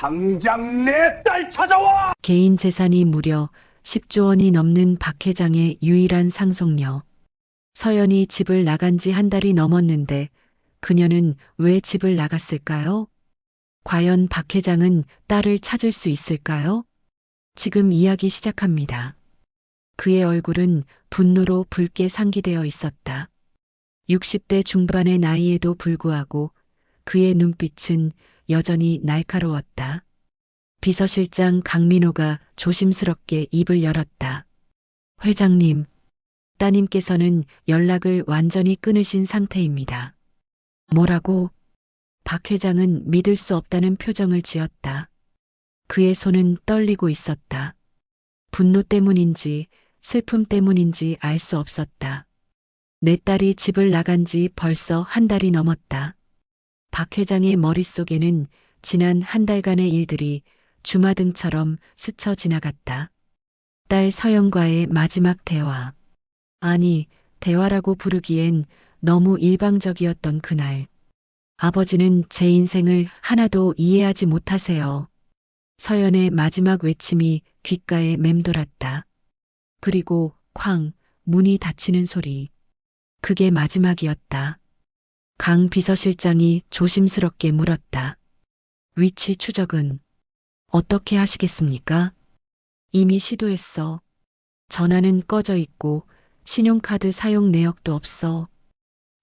당장 내 딸 찾아와! 개인 재산이 무려 10조 원이 넘는 박 회장의 유일한 상속녀. 서연이 집을 나간 지 한 달이 넘었는데 그녀는 왜 집을 나갔을까요? 과연 박 회장은 딸을 찾을 수 있을까요? 지금 이야기 시작합니다. 그의 얼굴은 분노로 붉게 상기되어 있었다. 60대 중반의 나이에도 불구하고 그의 눈빛은 여전히 날카로웠다. 비서실장 강민호가 조심스럽게 입을 열었다. 회장님, 따님께서는 연락을 완전히 끊으신 상태입니다. 뭐라고? 박 회장은 믿을 수 없다는 표정을 지었다. 그의 손은 떨리고 있었다. 분노 때문인지 슬픔 때문인지 알 수 없었다. 내 딸이 집을 나간 지 벌써 한 달이 넘었다. 박 회장의 머릿속에는 지난 한 달간의 일들이 주마등처럼 스쳐 지나갔다. 딸 서영과의 마지막 대화. 아니, 대화라고 부르기엔 너무 일방적이었던 그날. 아버지는 제 인생을 하나도 이해하지 못하세요. 서연의 마지막 외침이 귓가에 맴돌았다. 그리고 쾅, 문이 닫히는 소리. 그게 마지막이었다. 강 비서실장이 조심스럽게 물었다. 위치 추적은 어떻게 하시겠습니까? 이미 시도했어. 전화는 꺼져 있고 신용카드 사용 내역도 없어.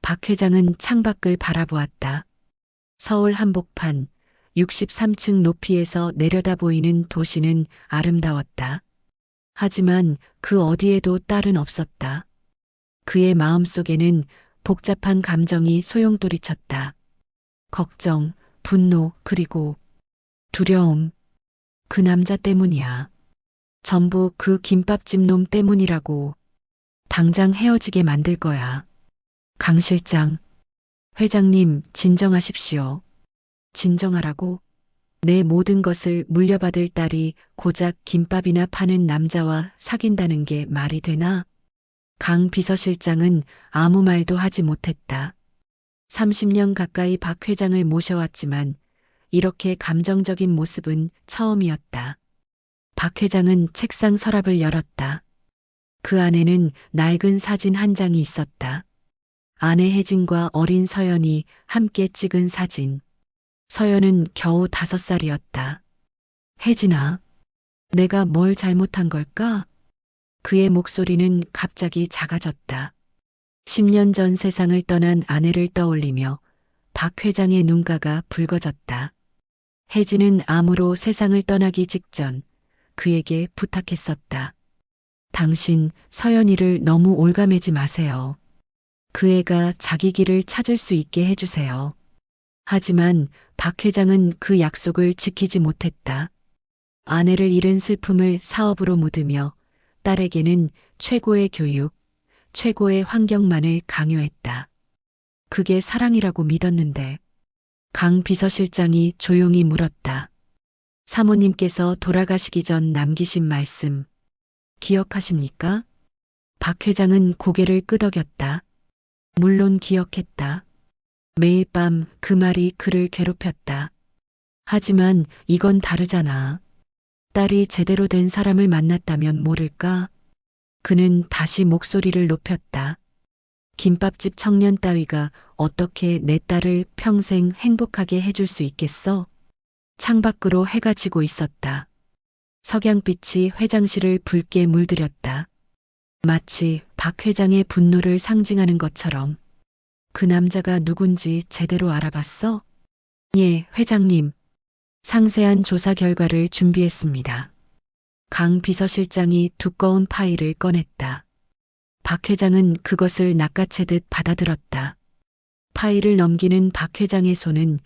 박 회장은 창밖을 바라보았다. 서울 한복판 63층 높이에서 내려다 보이는 도시는 아름다웠다. 하지만 그 어디에도 딸은 없었다. 그의 마음속에는 복잡한 감정이 소용돌이쳤다. 걱정, 분노, 그리고 두려움. 그 남자 때문이야. 전부 그 김밥집 놈 때문이라고. 당장 헤어지게 만들 거야. 강 실장, 회장님, 진정하십시오. 진정하라고? 내 모든 것을 물려받을 딸이 고작 김밥이나 파는 남자와 사귄다는 게 말이 되나? 강 비서실장은 아무 말도 하지 못했다. 30년 가까이 박 회장을 모셔왔지만 이렇게 감정적인 모습은 처음이었다. 박 회장은 책상 서랍을 열었다. 그 안에는 낡은 사진 한 장이 있었다. 아내 혜진과 어린 서연이 함께 찍은 사진. 서연은 겨우 5살이었다. 혜진아, 내가 뭘 잘못한 걸까? 그의 목소리는 갑자기 작아졌다. 10년 전 세상을 떠난 아내를 떠올리며 박 회장의 눈가가 붉어졌다. 혜진은 암으로 세상을 떠나기 직전 그에게 부탁했었다. 당신 서연이를 너무 올가매지 마세요. 그 애가 자기 길을 찾을 수 있게 해주세요. 하지만 박 회장은 그 약속을 지키지 못했다. 아내를 잃은 슬픔을 사업으로 묻으며 딸에게는 최고의 교육, 최고의 환경만을 강요했다. 그게 사랑이라고 믿었는데. 강 비서실장이 조용히 물었다. 사모님께서 돌아가시기 전 남기신 말씀 기억하십니까? 박 회장은 고개를 끄덕였다. 물론 기억했다. 매일 밤 그 말이 그를 괴롭혔다. 하지만 이건 다르잖아. 딸이 제대로 된 사람을 만났다면 모를까? 그는 다시 목소리를 높였다. 김밥집 청년 따위가 어떻게 내 딸을 평생 행복하게 해줄 수 있겠어? 창밖으로 해가 지고 있었다. 석양빛이 회장실을 붉게 물들였다. 마치 박 회장의 분노를 상징하는 것처럼. 그 남자가 누군지 제대로 알아봤어? 예, 회장님. 상세한 조사 결과를 준비했습니다. 강 비서실장이 두꺼운 파일을 꺼냈다. 박 회장은 그것을 낚아채듯 받아들었다. 파일을 넘기는 박 회장의 손은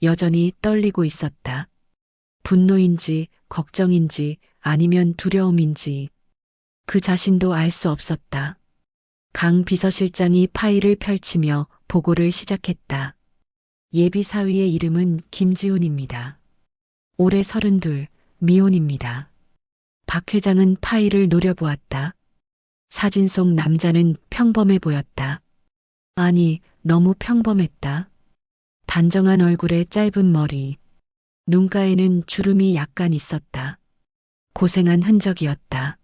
여전히 떨리고 있었다. 분노인지 걱정인지 아니면 두려움인지 그 자신도 알 수 없었다. 강 비서실장이 파일을 펼치며 보고를 시작했다. 예비 사위의 이름은 김지훈입니다. 올해 32, 미혼입니다. 박 회장은 파일을 노려보았다. 사진 속 남자는 평범해 보였다. 아니, 너무 평범했다. 단정한 얼굴에 짧은 머리, 눈가에는 주름이 약간 있었다. 고생한 흔적이었다.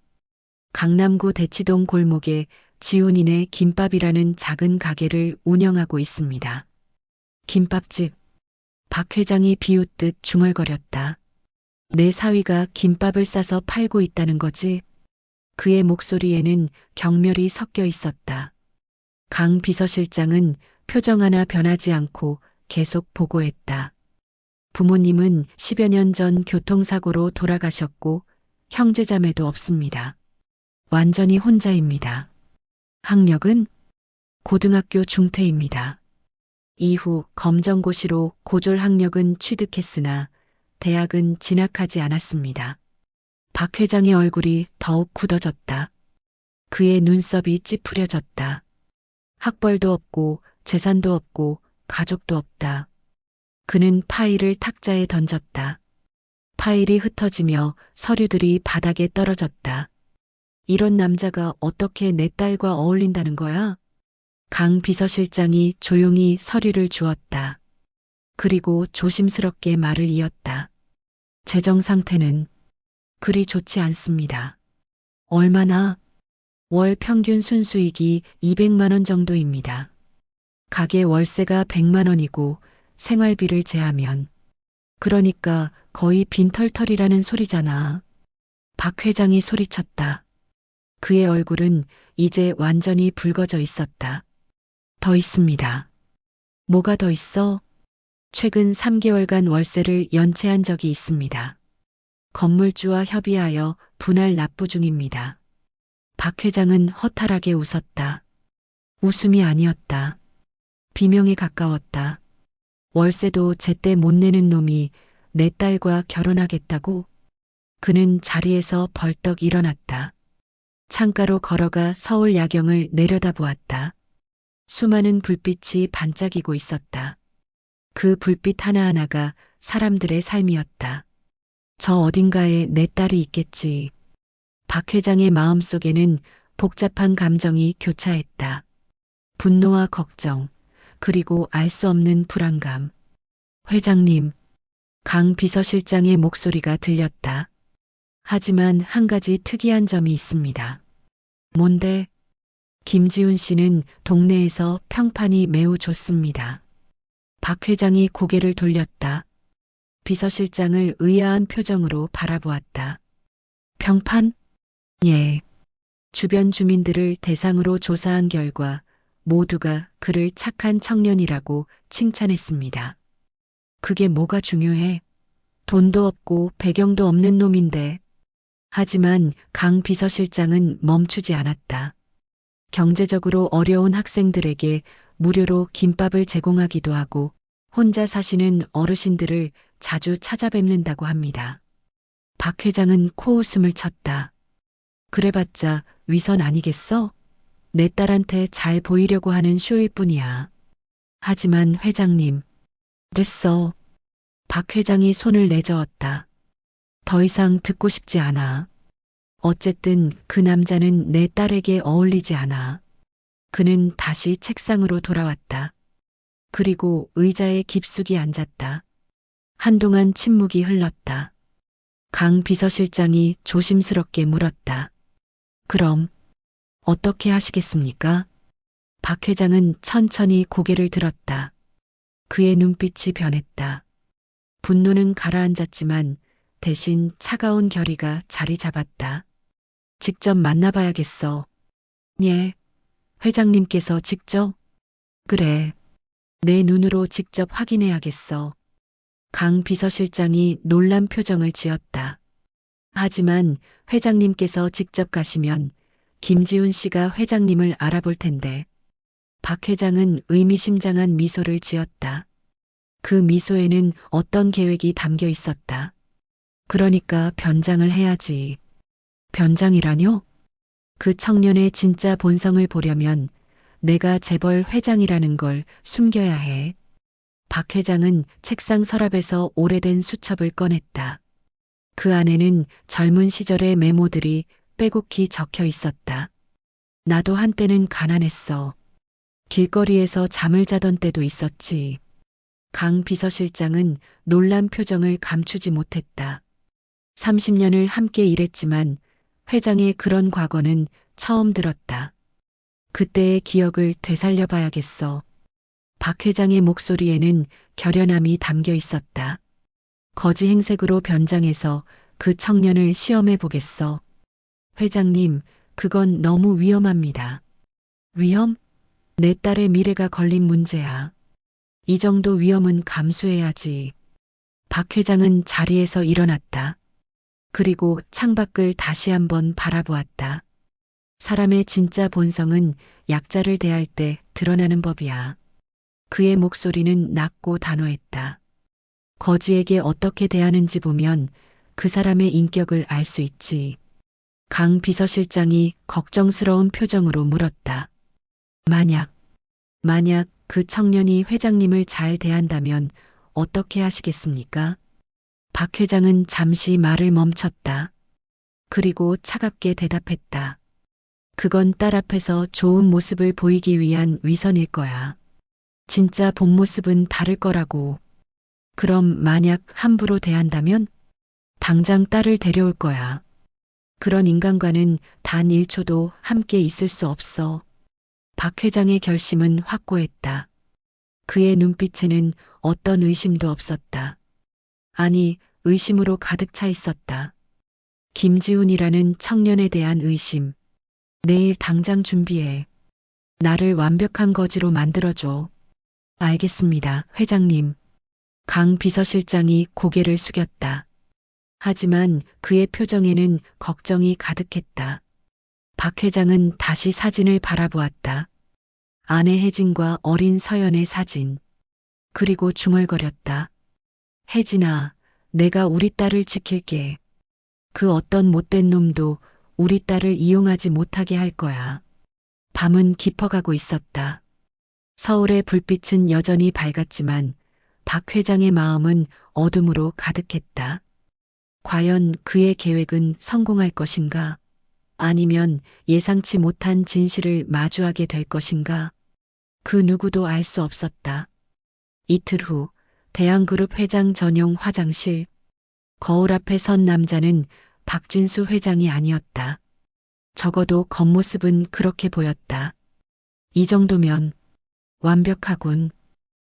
강남구 대치동 골목에 지훈이네 김밥이라는 작은 가게를 운영하고 있습니다. 김밥집. 박 회장이 비웃듯 중얼거렸다. 내 사위가 김밥을 싸서 팔고 있다는 거지? 그의 목소리에는 경멸이 섞여 있었다. 강 비서실장은 표정 하나 변하지 않고 계속 보고했다. 부모님은 10여 년 전 교통사고로 돌아가셨고 형제자매도 없습니다. 완전히 혼자입니다. 학력은 고등학교 중퇴입니다. 이후 검정고시로 고졸 학력은 취득했으나 대학은 진학하지 않았습니다. 박 회장의 얼굴이 더욱 굳어졌다. 그의 눈썹이 찌푸려졌다. 학벌도 없고 재산도 없고 가족도 없다. 그는 파일을 탁자에 던졌다. 파일이 흩어지며 서류들이 바닥에 떨어졌다. 이런 남자가 어떻게 내 딸과 어울린다는 거야? 강 비서실장이 조용히 서류를 주었다. 그리고 조심스럽게 말을 이었다. 재정 상태는 그리 좋지 않습니다. 얼마나? 월 평균 순수익이 200만 원 정도입니다. 가게 월세가 100만 원이고 생활비를 제하면 그러니까 거의 빈털털이라는 소리잖아. 박 회장이 소리쳤다. 그의 얼굴은 이제 완전히 붉어져 있었다. 더 있습니다. 뭐가 더 있어? 최근 3개월간 월세를 연체한 적이 있습니다. 건물주와 협의하여 분할 납부 중입니다. 박 회장은 허탈하게 웃었다. 웃음이 아니었다. 비명에 가까웠다. 월세도 제때 못 내는 놈이 내 딸과 결혼하겠다고? 그는 자리에서 벌떡 일어났다. 창가로 걸어가 서울 야경을 내려다보았다. 수많은 불빛이 반짝이고 있었다. 그 불빛 하나하나가 사람들의 삶이었다. 저 어딘가에 내 딸이 있겠지. 박 회장의 마음속에는 복잡한 감정이 교차했다. 분노와 걱정, 그리고 알 수 없는 불안감. 회장님, 강 비서실장의 목소리가 들렸다. 하지만 한 가지 특이한 점이 있습니다. 뭔데? 김지훈 씨는 동네에서 평판이 매우 좋습니다. 박 회장이 고개를 돌렸다. 비서실장을 의아한 표정으로 바라보았다. 평판? 예. 주변 주민들을 대상으로 조사한 결과 모두가 그를 착한 청년이라고 칭찬했습니다. 그게 뭐가 중요해? 돈도 없고 배경도 없는 놈인데. 하지만 강 비서실장은 멈추지 않았다. 경제적으로 어려운 학생들에게 무료로 김밥을 제공하기도 하고 혼자 사시는 어르신들을 자주 찾아뵙는다고 합니다. 박 회장은 코웃음을 쳤다. 그래봤자 위선 아니겠어? 내 딸한테 잘 보이려고 하는 쇼일 뿐이야. 하지만 회장님, 됐어. 박 회장이 손을 내저었다. 더 이상 듣고 싶지 않아. 어쨌든 그 남자는 내 딸에게 어울리지 않아. 그는 다시 책상으로 돌아왔다. 그리고 의자에 깊숙이 앉았다. 한동안 침묵이 흘렀다. 강 비서실장이 조심스럽게 물었다. 그럼 어떻게 하시겠습니까? 박 회장은 천천히 고개를 들었다. 그의 눈빛이 변했다. 분노는 가라앉았지만 대신 차가운 결의가 자리 잡았다. 직접 만나봐야겠어. 예. 회장님께서 직접? 그래. 내 눈으로 직접 확인해야겠어. 강 비서실장이 놀란 표정을 지었다. 하지만 회장님께서 직접 가시면 김지훈 씨가 회장님을 알아볼 텐데. 박 회장은 의미심장한 미소를 지었다. 그 미소에는 어떤 계획이 담겨 있었다. 그러니까 변장을 해야지. 변장이라뇨? 그 청년의 진짜 본성을 보려면 내가 재벌 회장이라는 걸 숨겨야 해. 박 회장은 책상 서랍에서 오래된 수첩을 꺼냈다. 그 안에는 젊은 시절의 메모들이 빼곡히 적혀 있었다. 나도 한때는 가난했어. 길거리에서 잠을 자던 때도 있었지. 강 비서실장은 놀란 표정을 감추지 못했다. 30년을 함께 일했지만 회장의 그런 과거는 처음 들었다. 그때의 기억을 되살려 봐야겠어. 박 회장의 목소리에는 결연함이 담겨 있었다. 거지 행색으로 변장해서 그 청년을 시험해 보겠어. 회장님, 그건 너무 위험합니다. 위험? 내 딸의 미래가 걸린 문제야. 이 정도 위험은 감수해야지. 박 회장은 자리에서 일어났다. 그리고 창밖을 다시 한번 바라보았다. 사람의 진짜 본성은 약자를 대할 때 드러나는 법이야. 그의 목소리는 낮고 단호했다. 거지에게 어떻게 대하는지 보면 그 사람의 인격을 알 수 있지. 강 비서실장이 걱정스러운 표정으로 물었다. 만약 그 청년이 회장님을 잘 대한다면 어떻게 하시겠습니까? 박 회장은 잠시 말을 멈췄다. 그리고 차갑게 대답했다. 그건 딸 앞에서 좋은 모습을 보이기 위한 위선일 거야. 진짜 본 모습은 다를 거라고. 그럼 만약 함부로 대한다면 당장 딸을 데려올 거야. 그런 인간과는 단 1초도 함께 있을 수 없어. 박 회장의 결심은 확고했다. 그의 눈빛에는 어떤 의심도 없었다. 아니, 의심으로 가득 차 있었다. 김지훈이라는 청년에 대한 의심. 내일 당장 준비해. 나를 완벽한 거지로 만들어줘. 알겠습니다, 회장님. 강 비서실장이 고개를 숙였다. 하지만 그의 표정에는 걱정이 가득했다. 박 회장은 다시 사진을 바라보았다. 아내 혜진과 어린 서연의 사진. 그리고 중얼거렸다. 혜진아, 내가 우리 딸을 지킬게. 그 어떤 못된 놈도 우리 딸을 이용하지 못하게 할 거야. 밤은 깊어가고 있었다. 서울의 불빛은 여전히 밝았지만 박 회장의 마음은 어둠으로 가득했다. 과연 그의 계획은 성공할 것인가? 아니면 예상치 못한 진실을 마주하게 될 것인가? 그 누구도 알 수 없었다. 이틀 후 대한그룹 회장 전용 화장실. 거울 앞에 선 남자는 박진수 회장이 아니었다. 적어도 겉모습은 그렇게 보였다. 이 정도면 완벽하군.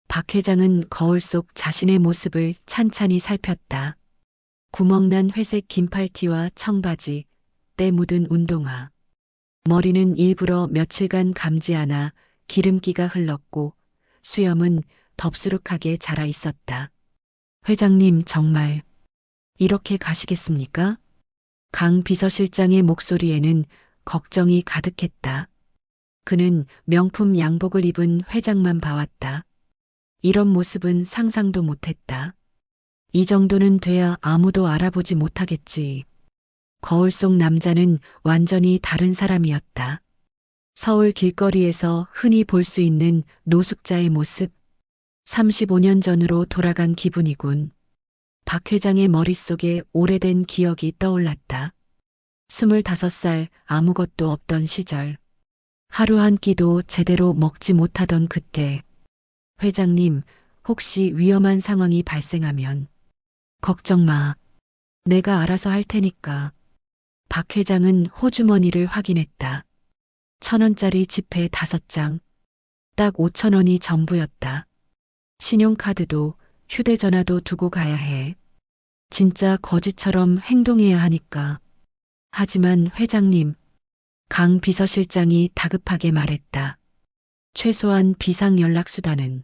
박 회장은 거울 속 자신의 모습을 찬찬히 살폈다. 구멍난 회색 긴팔티와 청바지, 때 묻은 운동화. 머리는 일부러 며칠간 감지 않아 기름기가 흘렀고 수염은 덥수룩하게 자라 있었다. 회장님 정말 이렇게 가시겠습니까? 강 비서실장의 목소리에는 걱정이 가득했다. 그는 명품 양복을 입은 회장만 봐왔다. 이런 모습은 상상도 못했다. 이 정도는 돼야 아무도 알아보지 못하겠지. 거울 속 남자는 완전히 다른 사람이었다. 서울 길거리에서 흔히 볼 수 있는 노숙자의 모습. 35년 전으로 돌아간 기분이군. 박 회장의 머릿속에 오래된 기억이 떠올랐다. 25살 아무것도 없던 시절. 하루 한 끼도 제대로 먹지 못하던 그때. 회장님, 혹시 위험한 상황이 발생하면 걱정 마. 내가 알아서 할 테니까. 박 회장은 호주머니를 확인했다. 1,000원짜리 지폐 5장. 딱 5,000원이 전부였다. 신용카드도 휴대전화도 두고 가야 해. 진짜 거지처럼 행동해야 하니까. 하지만 회장님, 강 비서실장이 다급하게 말했다. 최소한 비상연락수단은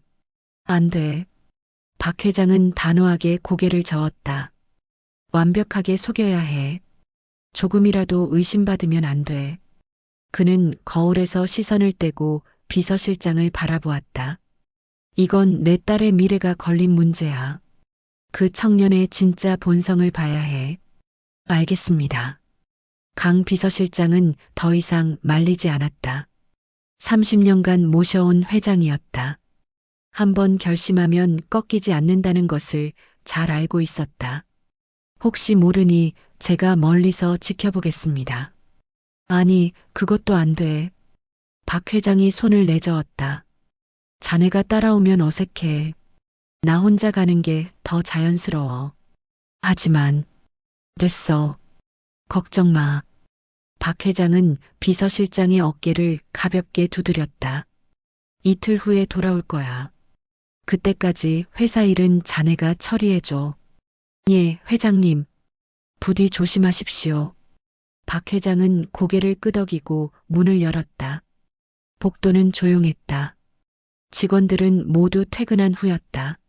안 돼. 박 회장은 단호하게 고개를 저었다. 완벽하게 속여야 해. 조금이라도 의심받으면 안 돼. 그는 거울에서 시선을 떼고 비서실장을 바라보았다. 이건 내 딸의 미래가 걸린 문제야. 그 청년의 진짜 본성을 봐야 해. 알겠습니다. 강 비서실장은 더 이상 말리지 않았다. 30년간 모셔온 회장이었다. 한번 결심하면 꺾이지 않는다는 것을 잘 알고 있었다. 혹시 모르니 제가 멀리서 지켜보겠습니다. 아니, 그것도 안 돼. 박 회장이 손을 내저었다. 자네가 따라오면 어색해. 나 혼자 가는 게 더 자연스러워. 하지만 됐어. 걱정 마. 박 회장은 비서실장의 어깨를 가볍게 두드렸다. 이틀 후에 돌아올 거야. 그때까지 회사 일은 자네가 처리해줘. 예, 회장님. 부디 조심하십시오. 박 회장은 고개를 끄덕이고 문을 열었다. 복도는 조용했다. 직원들은 모두 퇴근한 후였다.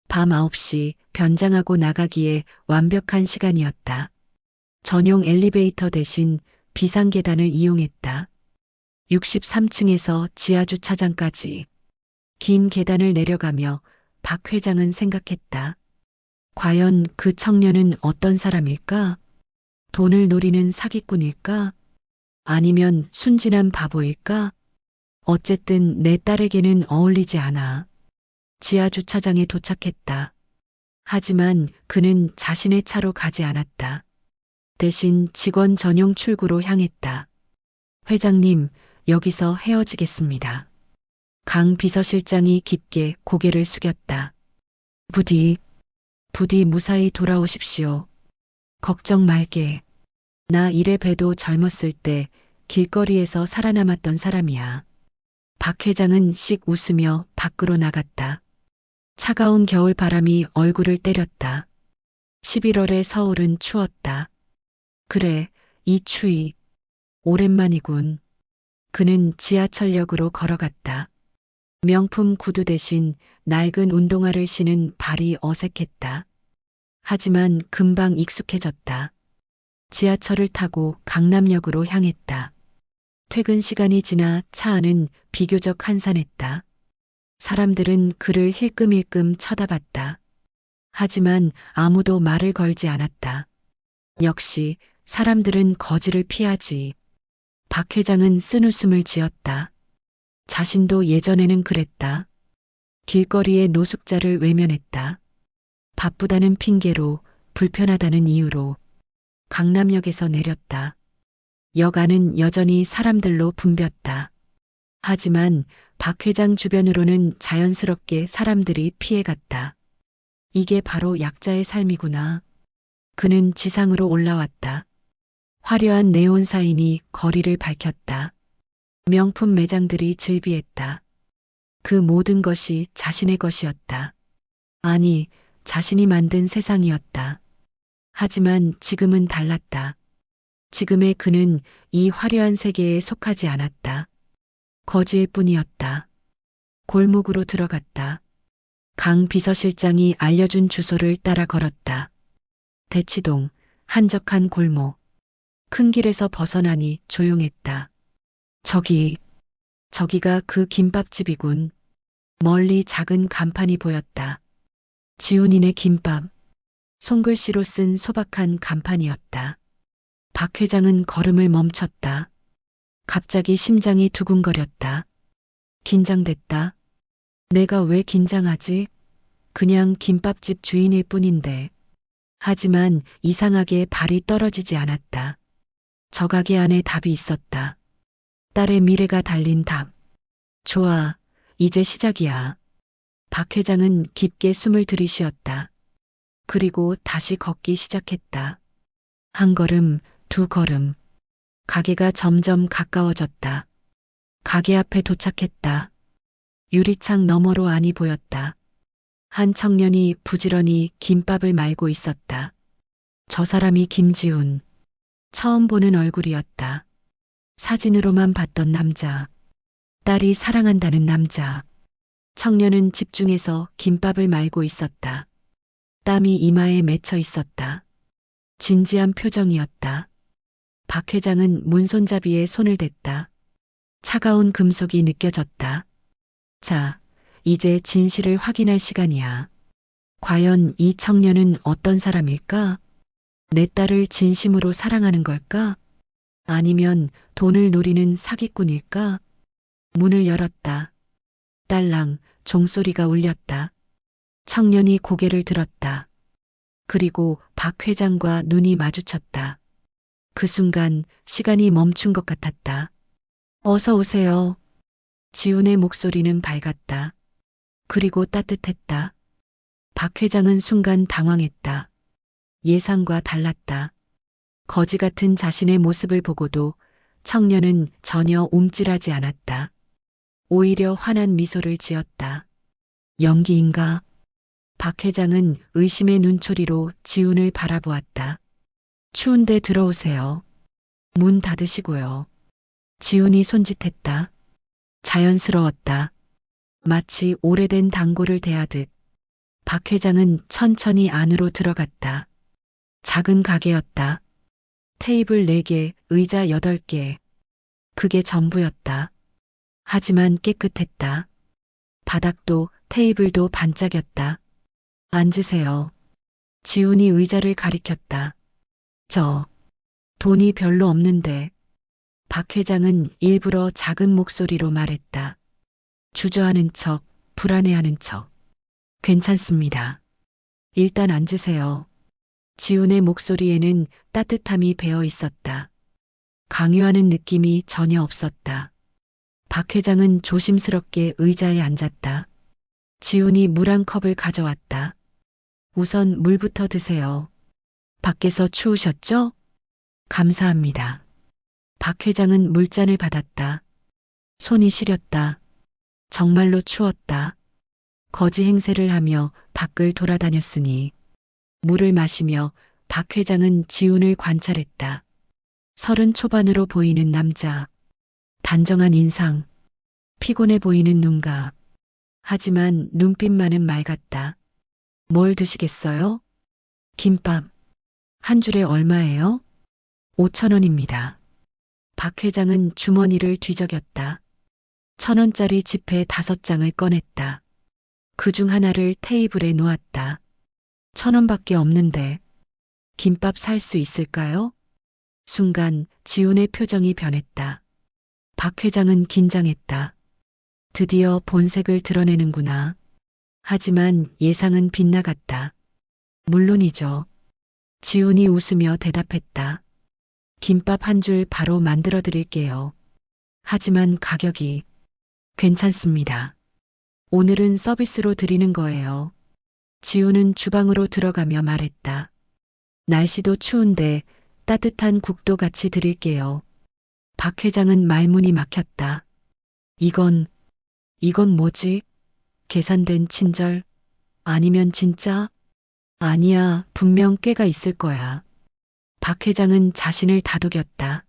밤 9시 변장하고 나가기에 완벽한 시간이었다. 전용 엘리베이터 대신 비상계단을 이용했다. 63층에서 지하주차장까지 긴 계단을 내려가며 박 회장은 생각했다. 과연 그 청년은 어떤 사람일까? 돈을 노리는 사기꾼일까? 아니면 순진한 바보일까? 어쨌든 내 딸에게는 어울리지 않아. 지하주차장에 도착했다. 하지만 그는 자신의 차로 가지 않았다. 대신 직원 전용 출구로 향했다. 회장님, 여기서 헤어지겠습니다. 강 비서실장이 깊게 고개를 숙였다. 부디 무사히 돌아오십시오. 걱정 말게. 나 이래 봬도 젊었을 때 길거리에서 살아남았던 사람이야. 박 회장은 씩 웃으며 밖으로 나갔다. 차가운 겨울 바람이 얼굴을 때렸다. 11월의 서울은 추웠다. 그래, 이 추위. 오랜만이군. 그는 지하철역으로 걸어갔다. 명품 구두 대신 낡은 운동화를 신은 발이 어색했다. 하지만 금방 익숙해졌다. 지하철을 타고 강남역으로 향했다. 퇴근 시간이 지나 차 안은 비교적 한산했다. 사람들은 그를 힐끔힐끔 쳐다봤다. 하지만 아무도 말을 걸지 않았다. 역시 사람들은 거지를 피하지. 박 회장은 쓴웃음을 지었다. 자신도 예전에는 그랬다. 길거리의 노숙자를 외면했다. 바쁘다는 핑계로, 불편하다는 이유로 강남역에서 내렸다. 역 안은 여전히 사람들로 붐볐다. 하지만 박 회장 주변으로는 자연스럽게 사람들이 피해갔다. 이게 바로 약자의 삶이구나. 그는 지상으로 올라왔다. 화려한 네온 사인이 거리를 밝혔다. 명품 매장들이 즐비했다. 그 모든 것이 자신의 것이었다. 아니, 자신이 만든 세상이었다. 하지만 지금은 달랐다. 지금의 그는 이 화려한 세계에 속하지 않았다. 거지일 뿐이었다. 골목으로 들어갔다. 강 비서실장이 알려준 주소를 따라 걸었다. 대치동, 한적한 골목. 큰 길에서 벗어나니 조용했다. 저기가 그 김밥집이군. 멀리 작은 간판이 보였다. 지훈이네 김밥. 손글씨로 쓴 소박한 간판이었다. 박 회장은 걸음을 멈췄다. 갑자기 심장이 두근거렸다. 긴장됐다. 내가 왜 긴장하지? 그냥 김밥집 주인일 뿐인데. 하지만 이상하게 발이 떨어지지 않았다. 저 가게 안에 답이 있었다. 딸의 미래가 달린 답. 좋아, 이제 시작이야. 박 회장은 깊게 숨을 들이쉬었다. 그리고 다시 걷기 시작했다. 한 걸음, 두 걸음. 가게가 점점 가까워졌다. 가게 앞에 도착했다. 유리창 너머로 안이 보였다. 한 청년이 부지런히 김밥을 말고 있었다. 저 사람이 김지훈. 처음 보는 얼굴이었다. 사진으로만 봤던 남자. 딸이 사랑한다는 남자. 청년은 집중해서 김밥을 말고 있었다. 땀이 이마에 맺혀 있었다. 진지한 표정이었다. 박 회장은 문손잡이에 손을 댔다. 차가운 금속이 느껴졌다. 자, 이제 진실을 확인할 시간이야. 과연 이 청년은 어떤 사람일까? 내 딸을 진심으로 사랑하는 걸까? 아니면 돈을 노리는 사기꾼일까? 문을 열었다. 딸랑 종소리가 울렸다. 청년이 고개를 들었다. 그리고 박 회장과 눈이 마주쳤다. 그 순간 시간이 멈춘 것 같았다. 어서 오세요. 지훈의 목소리는 밝았다. 그리고 따뜻했다. 박 회장은 순간 당황했다. 예상과 달랐다. 거지 같은 자신의 모습을 보고도 청년은 전혀 움찔하지 않았다. 오히려 환한 미소를 지었다. 연기인가? 박 회장은 의심의 눈초리로 지훈을 바라보았다. 추운데 들어오세요. 문 닫으시고요. 지훈이 손짓했다. 자연스러웠다. 마치 오래된 단골을 대하듯 박 회장은 천천히 안으로 들어갔다. 작은 가게였다. 테이블 4개, 의자 8개. 그게 전부였다. 하지만 깨끗했다. 바닥도 테이블도 반짝였다. 앉으세요. 지훈이 의자를 가리켰다. 돈이 별로 없는데. 박 회장은 일부러 작은 목소리로 말했다. 주저하는 척, 불안해하는 척. 괜찮습니다. 일단 앉으세요. 지훈의 목소리에는 따뜻함이 배어 있었다. 강요하는 느낌이 전혀 없었다. 박 회장은 조심스럽게 의자에 앉았다. 지훈이 물 한 컵을 가져왔다. 우선 물부터 드세요. 밖에서 추우셨죠? 감사합니다. 박 회장은 물잔을 받았다. 손이 시렸다. 정말로 추웠다. 거지 행세를 하며 밖을 돌아다녔으니 물을 마시며 박 회장은 지훈을 관찰했다. 30 초반으로 보이는 남자. 단정한 인상. 피곤해 보이는 눈가. 하지만 눈빛만은 맑았다. 뭘 드시겠어요? 김밥. 한 줄에 얼마예요? 5,000원입니다. 박 회장은 주머니를 뒤적였다. 1,000원짜리 지폐 5장을 꺼냈다. 그중 하나를 테이블에 놓았다. 1,000원밖에 없는데 김밥 살 수 있을까요? 순간 지훈의 표정이 변했다. 박 회장은 긴장했다. 드디어 본색을 드러내는구나. 하지만 예상은 빗나갔다. 물론이죠. 지훈이 웃으며 대답했다. 김밥 한 줄 바로 만들어 드릴게요. 하지만 가격이 괜찮습니다. 오늘은 서비스로 드리는 거예요. 지훈은 주방으로 들어가며 말했다. 날씨도 추운데 따뜻한 국도 같이 드릴게요. 박 회장은 말문이 막혔다. 이건 뭐지? 계산된 친절? 아니면 진짜? 아니야, 분명 꾀가 있을 거야. 박 회장은 자신을 다독였다.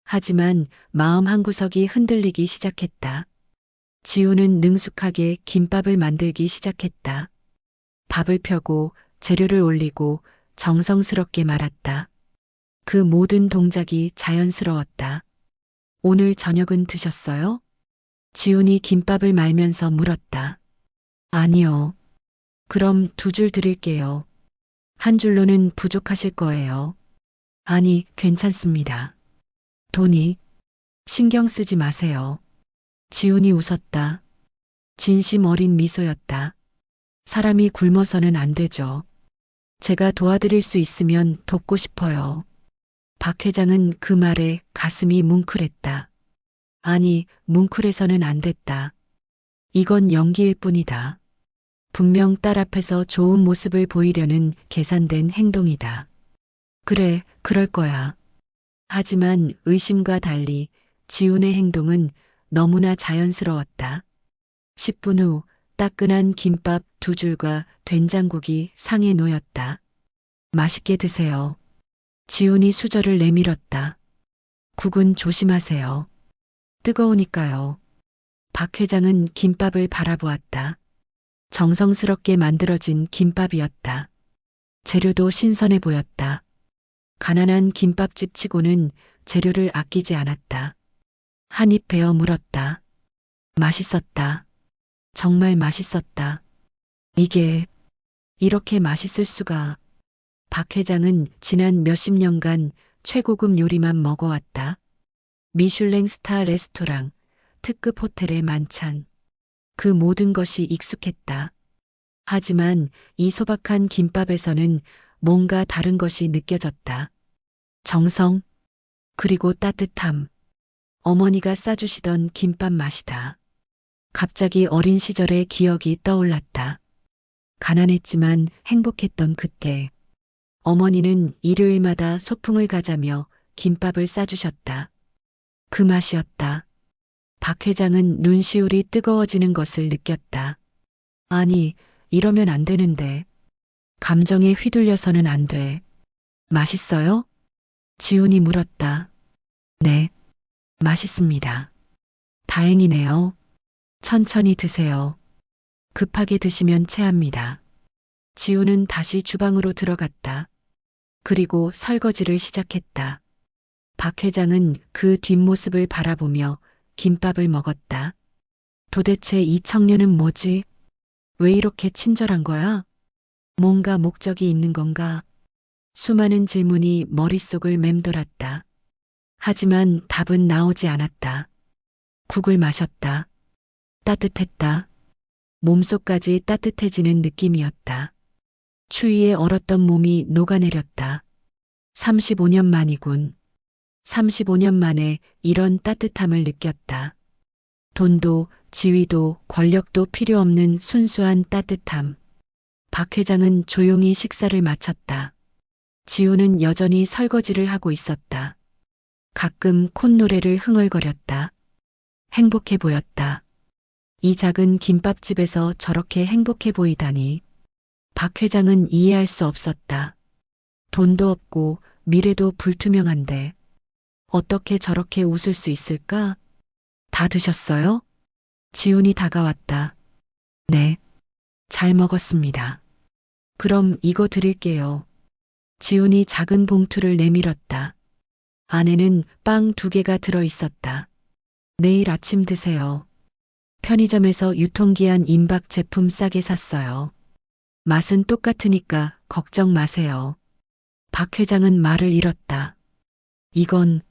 하지만 마음 한구석이 흔들리기 시작했다. 지훈은 능숙하게 김밥을 만들기 시작했다. 밥을 펴고 재료를 올리고 정성스럽게 말았다. 그 모든 동작이 자연스러웠다. 오늘 저녁은 드셨어요? 지훈이 김밥을 말면서 물었다. 아니요. 그럼 2줄 드릴게요. 한 줄로는 부족하실 거예요. 아니, 괜찮습니다. 돈이 신경 쓰지 마세요. 지훈이 웃었다. 진심 어린 미소였다. 사람이 굶어서는 안 되죠. 제가 도와드릴 수 있으면 돕고 싶어요. 박 회장은 그 말에 가슴이 뭉클했다. 아니, 뭉클해서는 안 됐다. 이건 연기일 뿐이다. 분명 딸 앞에서 좋은 모습을 보이려는 계산된 행동이다. 그래, 그럴 거야. 하지만 의심과 달리 지훈의 행동은 너무나 자연스러웠다. 10분 후 따끈한 김밥 2줄과 된장국이 상에 놓였다. 맛있게 드세요. 지훈이 수저를 내밀었다. 국은 조심하세요. 뜨거우니까요. 박 회장은 김밥을 바라보았다. 정성스럽게 만들어진 김밥이었다. 재료도 신선해 보였다. 가난한 김밥집 치고는 재료를 아끼지 않았다. 한 입 베어 물었다. 맛있었다. 정말 맛있었다. 이게 이렇게 맛있을 수가. 박 회장은 지난 몇십 년간 최고급 요리만 먹어왔다. 미슐랭 스타 레스토랑, 특급 호텔의 만찬. 그 모든 것이 익숙했다. 하지만 이 소박한 김밥에서는 뭔가 다른 것이 느껴졌다. 정성, 그리고 따뜻함. 어머니가 싸주시던 김밥 맛이다. 갑자기 어린 시절의 기억이 떠올랐다. 가난했지만 행복했던 그때. 어머니는 일요일마다 소풍을 가자며 김밥을 싸주셨다. 그 맛이었다. 박 회장은 눈시울이 뜨거워지는 것을 느꼈다. 아니, 이러면 안 되는데. 감정에 휘둘려서는 안 돼. 맛있어요? 지훈이 물었다. 네, 맛있습니다. 다행이네요. 천천히 드세요. 급하게 드시면 체합니다. 지훈은 다시 주방으로 들어갔다. 그리고 설거지를 시작했다. 박 회장은 그 뒷모습을 바라보며 김밥을 먹었다. 도대체 이 청년은 뭐지? 왜 이렇게 친절한 거야? 뭔가 목적이 있는 건가? 수많은 질문이 머릿속을 맴돌았다. 하지만 답은 나오지 않았다. 국을 마셨다. 따뜻했다. 몸속까지 따뜻해지는 느낌이었다. 추위에 얼었던 몸이 녹아내렸다. 35년 만이군. 35년 만에 이런 따뜻함을 느꼈다. 돈도 지위도 권력도 필요 없는 순수한 따뜻함. 박 회장은 조용히 식사를 마쳤다. 지우는 여전히 설거지를 하고 있었다. 가끔 콧노래를 흥얼거렸다. 행복해 보였다. 이 작은 김밥집에서 저렇게 행복해 보이다니. 박 회장은 이해할 수 없었다. 돈도 없고 미래도 불투명한데 어떻게 저렇게 웃을 수 있을까? 다 드셨어요? 지훈이 다가왔다. 네, 잘 먹었습니다. 그럼 이거 드릴게요. 지훈이 작은 봉투를 내밀었다. 안에는 빵 2개가 들어 있었다. 내일 아침 드세요. 편의점에서 유통기한 임박 제품 싸게 샀어요. 맛은 똑같으니까 걱정 마세요. 박 회장은 말을 잃었다. 이건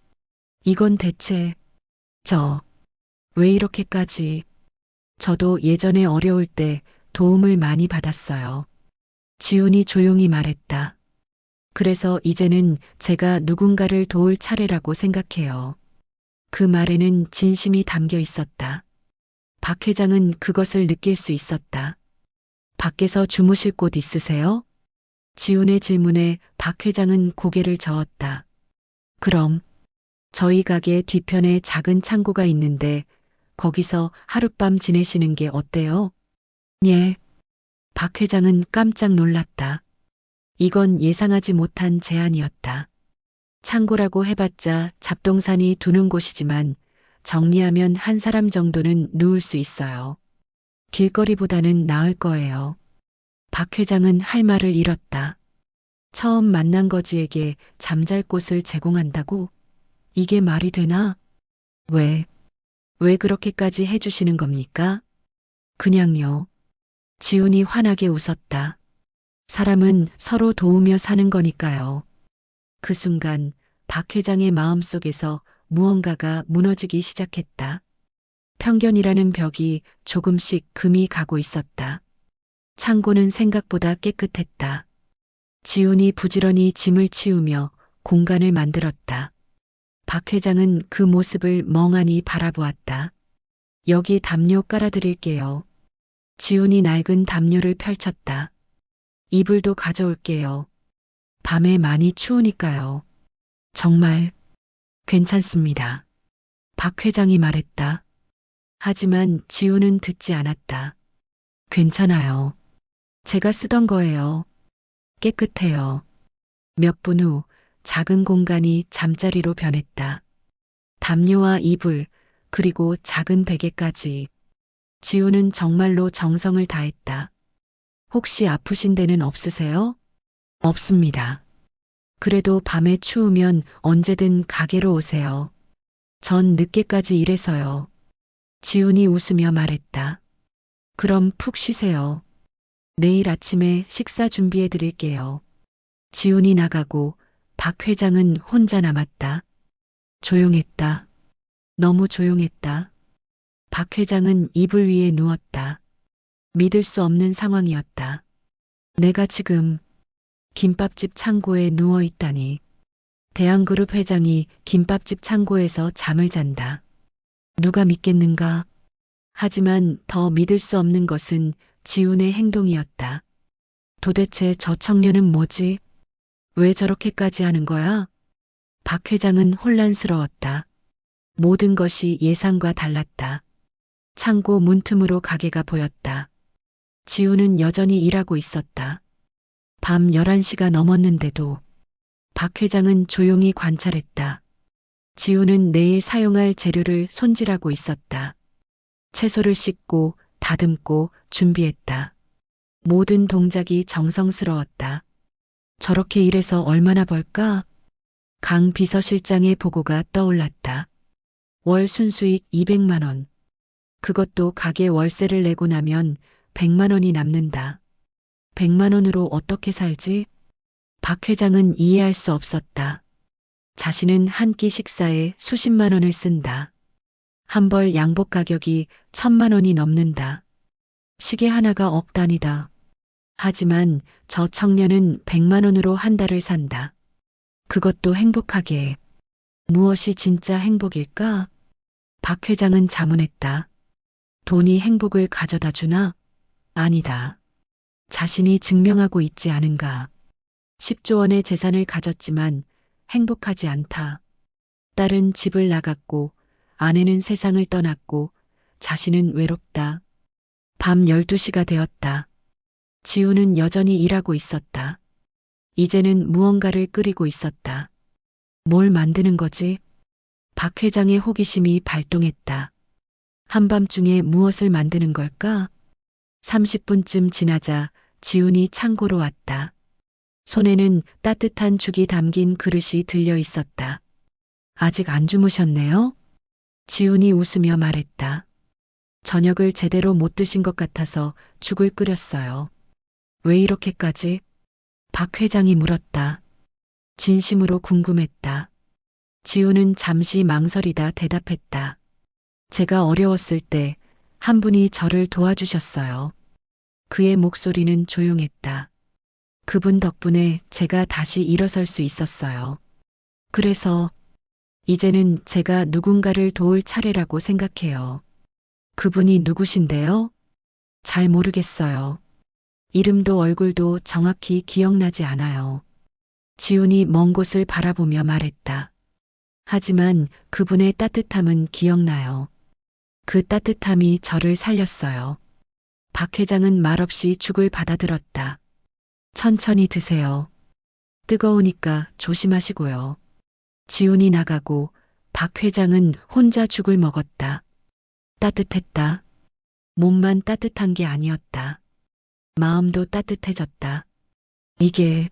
대체, 왜 이렇게까지. 저도 예전에 어려울 때 도움을 많이 받았어요. 지훈이 조용히 말했다. 그래서 이제는 제가 누군가를 도울 차례라고 생각해요. 그 말에는 진심이 담겨 있었다. 박 회장은 그것을 느낄 수 있었다. 밖에서 주무실 곳 있으세요? 지훈의 질문에 박 회장은 고개를 저었다. 그럼 저희 가게 뒤편에 작은 창고가 있는데 거기서 하룻밤 지내시는 게 어때요? 예. 박 회장은 깜짝 놀랐다. 이건 예상하지 못한 제안이었다. 창고라고 해봤자 잡동사니 두는 곳이지만 정리하면 한 사람 정도는 누울 수 있어요. 길거리보다는 나을 거예요. 박 회장은 할 말을 잃었다. 처음 만난 거지에게 잠잘 곳을 제공한다고? 이게 말이 되나? 왜 그렇게까지 해주시는 겁니까? 그냥요. 지훈이 환하게 웃었다. 사람은 서로 도우며 사는 거니까요. 그 순간 박 회장의 마음속에서 무언가가 무너지기 시작했다. 편견이라는 벽이 조금씩 금이 가고 있었다. 창고는 생각보다 깨끗했다. 지훈이 부지런히 짐을 치우며 공간을 만들었다. 박 회장은 그 모습을 멍하니 바라보았다. 여기 담요 깔아드릴게요. 지훈이 낡은 담요를 펼쳤다. 이불도 가져올게요. 밤에 많이 추우니까요. 정말 괜찮습니다. 박 회장이 말했다. 하지만 지훈은 듣지 않았다. 괜찮아요. 제가 쓰던 거예요. 깨끗해요. 몇 분 후 작은 공간이 잠자리로 변했다. 담요와 이불, 그리고 작은 베개까지. 지훈은 정말로 정성을 다했다. 혹시 아프신 데는 없으세요? 없습니다. 그래도 밤에 추우면 언제든 가게로 오세요. 전 늦게까지 일해서요. 지훈이 웃으며 말했다. 그럼 푹 쉬세요. 내일 아침에 식사 준비해 드릴게요. 지훈이 나가고 박 회장은 혼자 남았다. 조용했다. 너무 조용했다. 박 회장은 이불 위에 누웠다. 믿을 수 없는 상황이었다. 내가 지금 김밥집 창고에 누워 있다니. 대한그룹 회장이 김밥집 창고에서 잠을 잔다. 누가 믿겠는가? 하지만 더 믿을 수 없는 것은 지훈의 행동이었다. 도대체 저 청년은 뭐지? 왜 저렇게까지 하는 거야? 박 회장은 혼란스러웠다. 모든 것이 예상과 달랐다. 창고 문틈으로 가게가 보였다. 지우는 여전히 일하고 있었다. 밤 11시가 넘었는데도 박 회장은 조용히 관찰했다. 지우는 내일 사용할 재료를 손질하고 있었다. 채소를 씻고 다듬고 준비했다. 모든 동작이 정성스러웠다. 저렇게 일해서 얼마나 벌까? 강 비서실장의 보고가 떠올랐다. 월 순수익 200만 원. 그것도 가게 월세를 내고 나면 100만 원이 남는다. 100만 원으로 어떻게 살지? 박 회장은 이해할 수 없었다. 자신은 한 끼 식사에 수십만 원을 쓴다. 한 벌 양복 가격이 1,000만 원이 넘는다. 시계 하나가 억 단위다. 하지만 저 청년은 100만 원으로 한 달을 산다. 그것도 행복하게. 무엇이 진짜 행복일까? 박 회장은 자문했다. 돈이 행복을 가져다 주나? 아니다. 자신이 증명하고 있지 않은가. 10조 원의 재산을 가졌지만 행복하지 않다. 딸은 집을 나갔고 아내는 세상을 떠났고 자신은 외롭다. 밤 12시가 되었다. 지우는 여전히 일하고 있었다. 이제는 무언가를 끓이고 있었다. 뭘 만드는 거지? 박 회장의 호기심이 발동했다. 한밤중에 무엇을 만드는 걸까? 30분쯤 지나자 지훈이 창고로 왔다. 손에는 따뜻한 죽이 담긴 그릇이 들려 있었다. 아직 안 주무셨네요? 지훈이 웃으며 말했다. 저녁을 제대로 못 드신 것 같아서 죽을 끓였어요. 왜 이렇게까지? 박 회장이 물었다. 진심으로 궁금했다. 지훈은 잠시 망설이다 대답했다. 제가 어려웠을 때 한 분이 저를 도와주셨어요. 그의 목소리는 조용했다. 그분 덕분에 제가 다시 일어설 수 있었어요. 그래서 이제는 제가 누군가를 도울 차례라고 생각해요. 그분이 누구신데요? 잘 모르겠어요. 이름도 얼굴도 정확히 기억나지 않아요. 지훈이 먼 곳을 바라보며 말했다. 하지만 그분의 따뜻함은 기억나요. 그 따뜻함이 저를 살렸어요. 박 회장은 말없이 죽을 받아들었다. 천천히 드세요. 뜨거우니까 조심하시고요. 지훈이 나가고 박 회장은 혼자 죽을 먹었다. 따뜻했다. 몸만 따뜻한 게 아니었다. 마음도 따뜻해졌다. 이게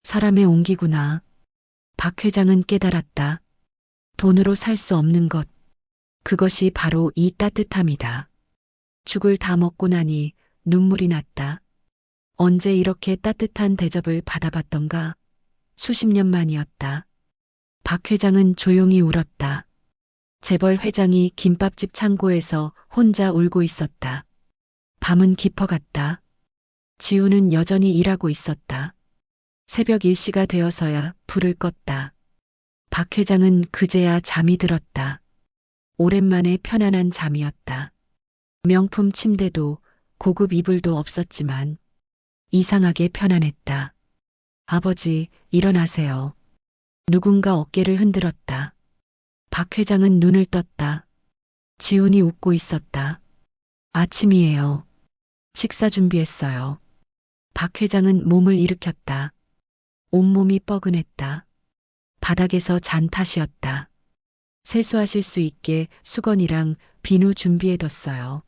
사람의 온기구나. 박 회장은 깨달았다. 돈으로 살 수 없는 것. 그것이 바로 이 따뜻함이다. 죽을 다 먹고 나니 눈물이 났다. 언제 이렇게 따뜻한 대접을 받아봤던가? 수십 년 만이었다. 박 회장은 조용히 울었다. 재벌 회장이 김밥집 창고에서 혼자 울고 있었다. 밤은 깊어갔다. 지우는 여전히 일하고 있었다. 새벽 1시가 되어서야 불을 껐다. 박 회장은 그제야 잠이 들었다. 오랜만에 편안한 잠이었다. 명품 침대도 고급 이불도 없었지만 이상하게 편안했다. 아버지, 일어나세요. 누군가 어깨를 흔들었다. 박 회장은 눈을 떴다. 지훈이 웃고 있었다. 아침이에요. 식사 준비했어요. 박 회장은 몸을 일으켰다. 온몸이 뻐근했다. 바닥에서 잔 탓이었다. 세수하실 수 있게 수건이랑 비누 준비해뒀어요.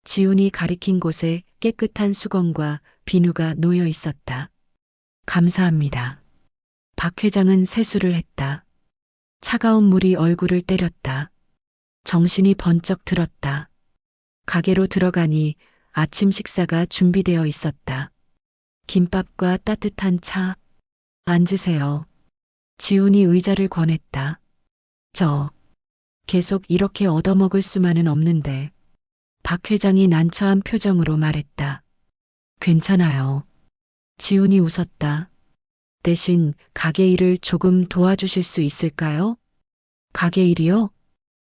지훈이 가리킨 곳에 깨끗한 수건과 비누가 놓여 있었다. 감사합니다. 박 회장은 세수를 했다. 차가운 물이 얼굴을 때렸다. 정신이 번쩍 들었다. 가게로 들어가니 아침 식사가 준비되어 있었다. 김밥과 따뜻한 차. 앉으세요. 지훈이 의자를 권했다. 계속 이렇게 얻어먹을 수만은 없는데. 박 회장이 난처한 표정으로 말했다. 괜찮아요. 지훈이 웃었다. 대신 가게 일을 조금 도와주실 수 있을까요? 가게 일이요?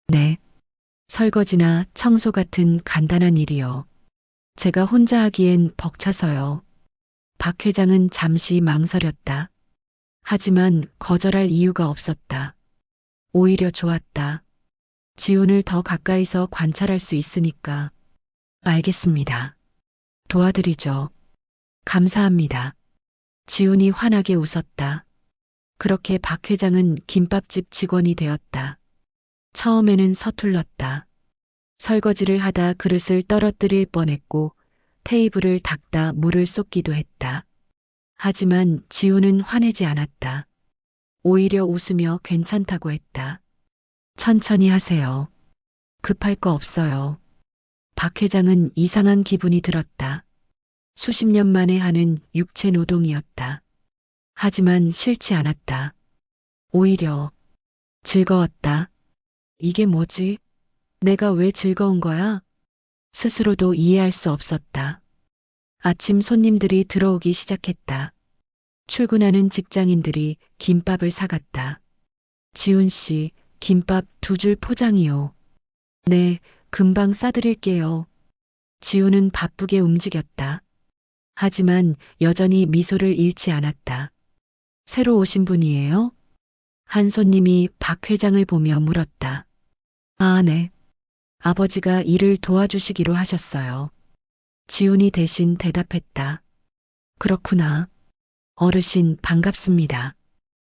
네. 설거지나 청소 같은 간단한 일이요. 제가 혼자 하기엔 벅차서요. 박 회장은 잠시 망설였다. 하지만 거절할 이유가 없었다. 오히려 좋았다. 지훈을 더 가까이서 관찰할 수 있으니까. 알겠습니다. 도와드리죠. 감사합니다. 지훈이 환하게 웃었다. 그렇게 박 회장은 김밥집 직원이 되었다. 처음에는 서툴렀다. 설거지를 하다 그릇을 떨어뜨릴 뻔했고 테이블을 닦다 물을 쏟기도 했다. 하지만 지훈은 화내지 않았다. 오히려 웃으며 괜찮다고 했다. 천천히 하세요. 급할 거 없어요. 박 회장은 이상한 기분이 들었다. 수십 년 만에 하는 육체 노동이었다. 하지만 싫지 않았다. 오히려 즐거웠다. 이게 뭐지? 내가 왜 즐거운 거야? 스스로도 이해할 수 없었다. 아침 손님들이 들어오기 시작했다. 출근하는 직장인들이 김밥을 사갔다. 지훈 씨, 김밥 2줄 포장이요. 네, 금방 싸드릴게요. 지훈은 바쁘게 움직였다. 하지만 여전히 미소를 잃지 않았다. 새로 오신 분이에요? 한 손님이 박 회장을 보며 물었다. 아, 네. 아버지가 일을 도와주시기로 하셨어요. 지훈이 대신 대답했다. 그렇구나. 어르신 반갑습니다.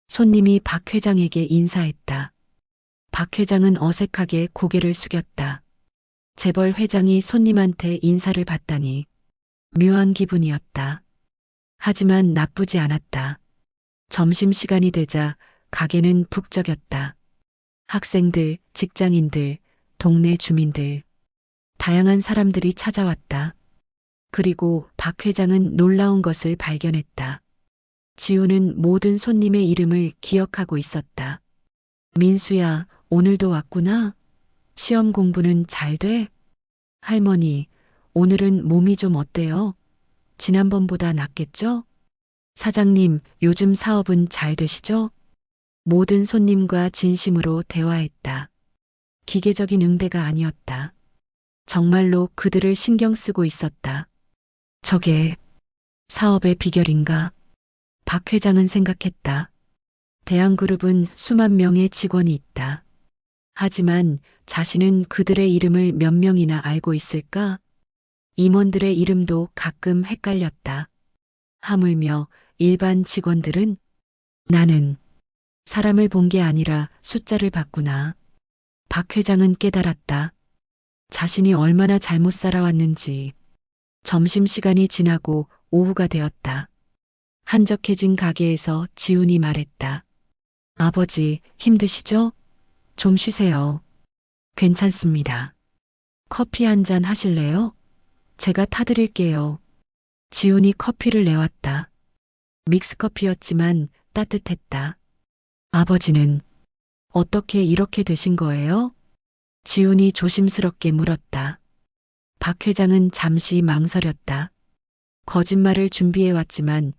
손님이 박 회장에게 인사했다. 박 회장은 어색하게 고개를 숙였다. 재벌 회장이 손님한테 인사를 받다니 묘한 기분이었다. 하지만 나쁘지 않았다. 점심시간이 되자 가게는 북적였다. 학생들, 직장인들, 동네 주민들, 다양한 사람들이 찾아왔다. 그리고 박 회장은 놀라운 것을 발견했다. 지우는 모든 손님의 이름을 기억하고 있었다. 민수야, 오늘도 왔구나. 시험 공부는 잘 돼? 할머니, 오늘은 몸이 좀 어때요? 지난번보다 낫겠죠? 사장님, 요즘 사업은 잘 되시죠? 모든 손님과 진심으로 대화했다. 기계적인 응대가 아니었다. 정말로 그들을 신경 쓰고 있었다. 저게 사업의 비결인가? 박 회장은 생각했다. 대한그룹은 수만 명의 직원이 있다. 하지만 자신은 그들의 이름을 몇 명이나 알고 있을까? 임원들의 이름도 가끔 헷갈렸다. 하물며 일반 직원들은 나는 사람을 본 게 아니라 숫자를 봤구나. 박 회장은 깨달았다. 자신이 얼마나 잘못 살아왔는지. 점심시간이 지나고 오후가 되었다. 한적해진 가게에서 지훈이 말했다. 아버지, 힘드시죠? 좀 쉬세요. 괜찮습니다. 커피 한 잔 하실래요? 제가 타드릴게요. 지훈이 커피를 내왔다. 믹스커피였지만 따뜻했다. 아버지는 어떻게 이렇게 되신 거예요? 지훈이 조심스럽게 물었다. 박 회장은 잠시 망설였다. 거짓말을 준비해왔지만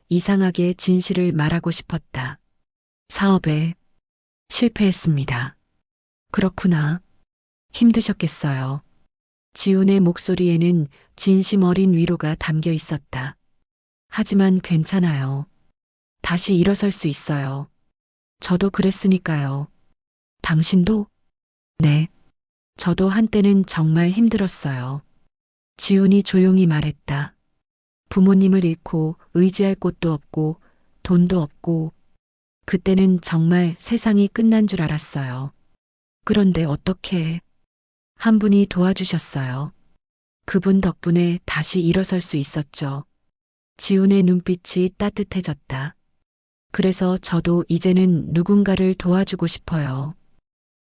이상하게 진실을 말하고 싶었다. 사업에 실패했습니다. 그렇구나. 힘드셨겠어요. 지훈의 목소리에는 진심 어린 위로가 담겨 있었다. 하지만 괜찮아요. 다시 일어설 수 있어요. 저도 그랬으니까요. 당신도? 네. 저도 한때는 정말 힘들었어요. 지훈이 조용히 말했다. 부모님을 잃고 의지할 곳도 없고 돈도 없고 그때는 정말 세상이 끝난 줄 알았어요. 그런데 어떻게 한 분이 도와주셨어요. 그분 덕분에 다시 일어설 수 있었죠. 지훈의 눈빛이 따뜻해졌다. 그래서 저도 이제는 누군가를 도와주고 싶어요.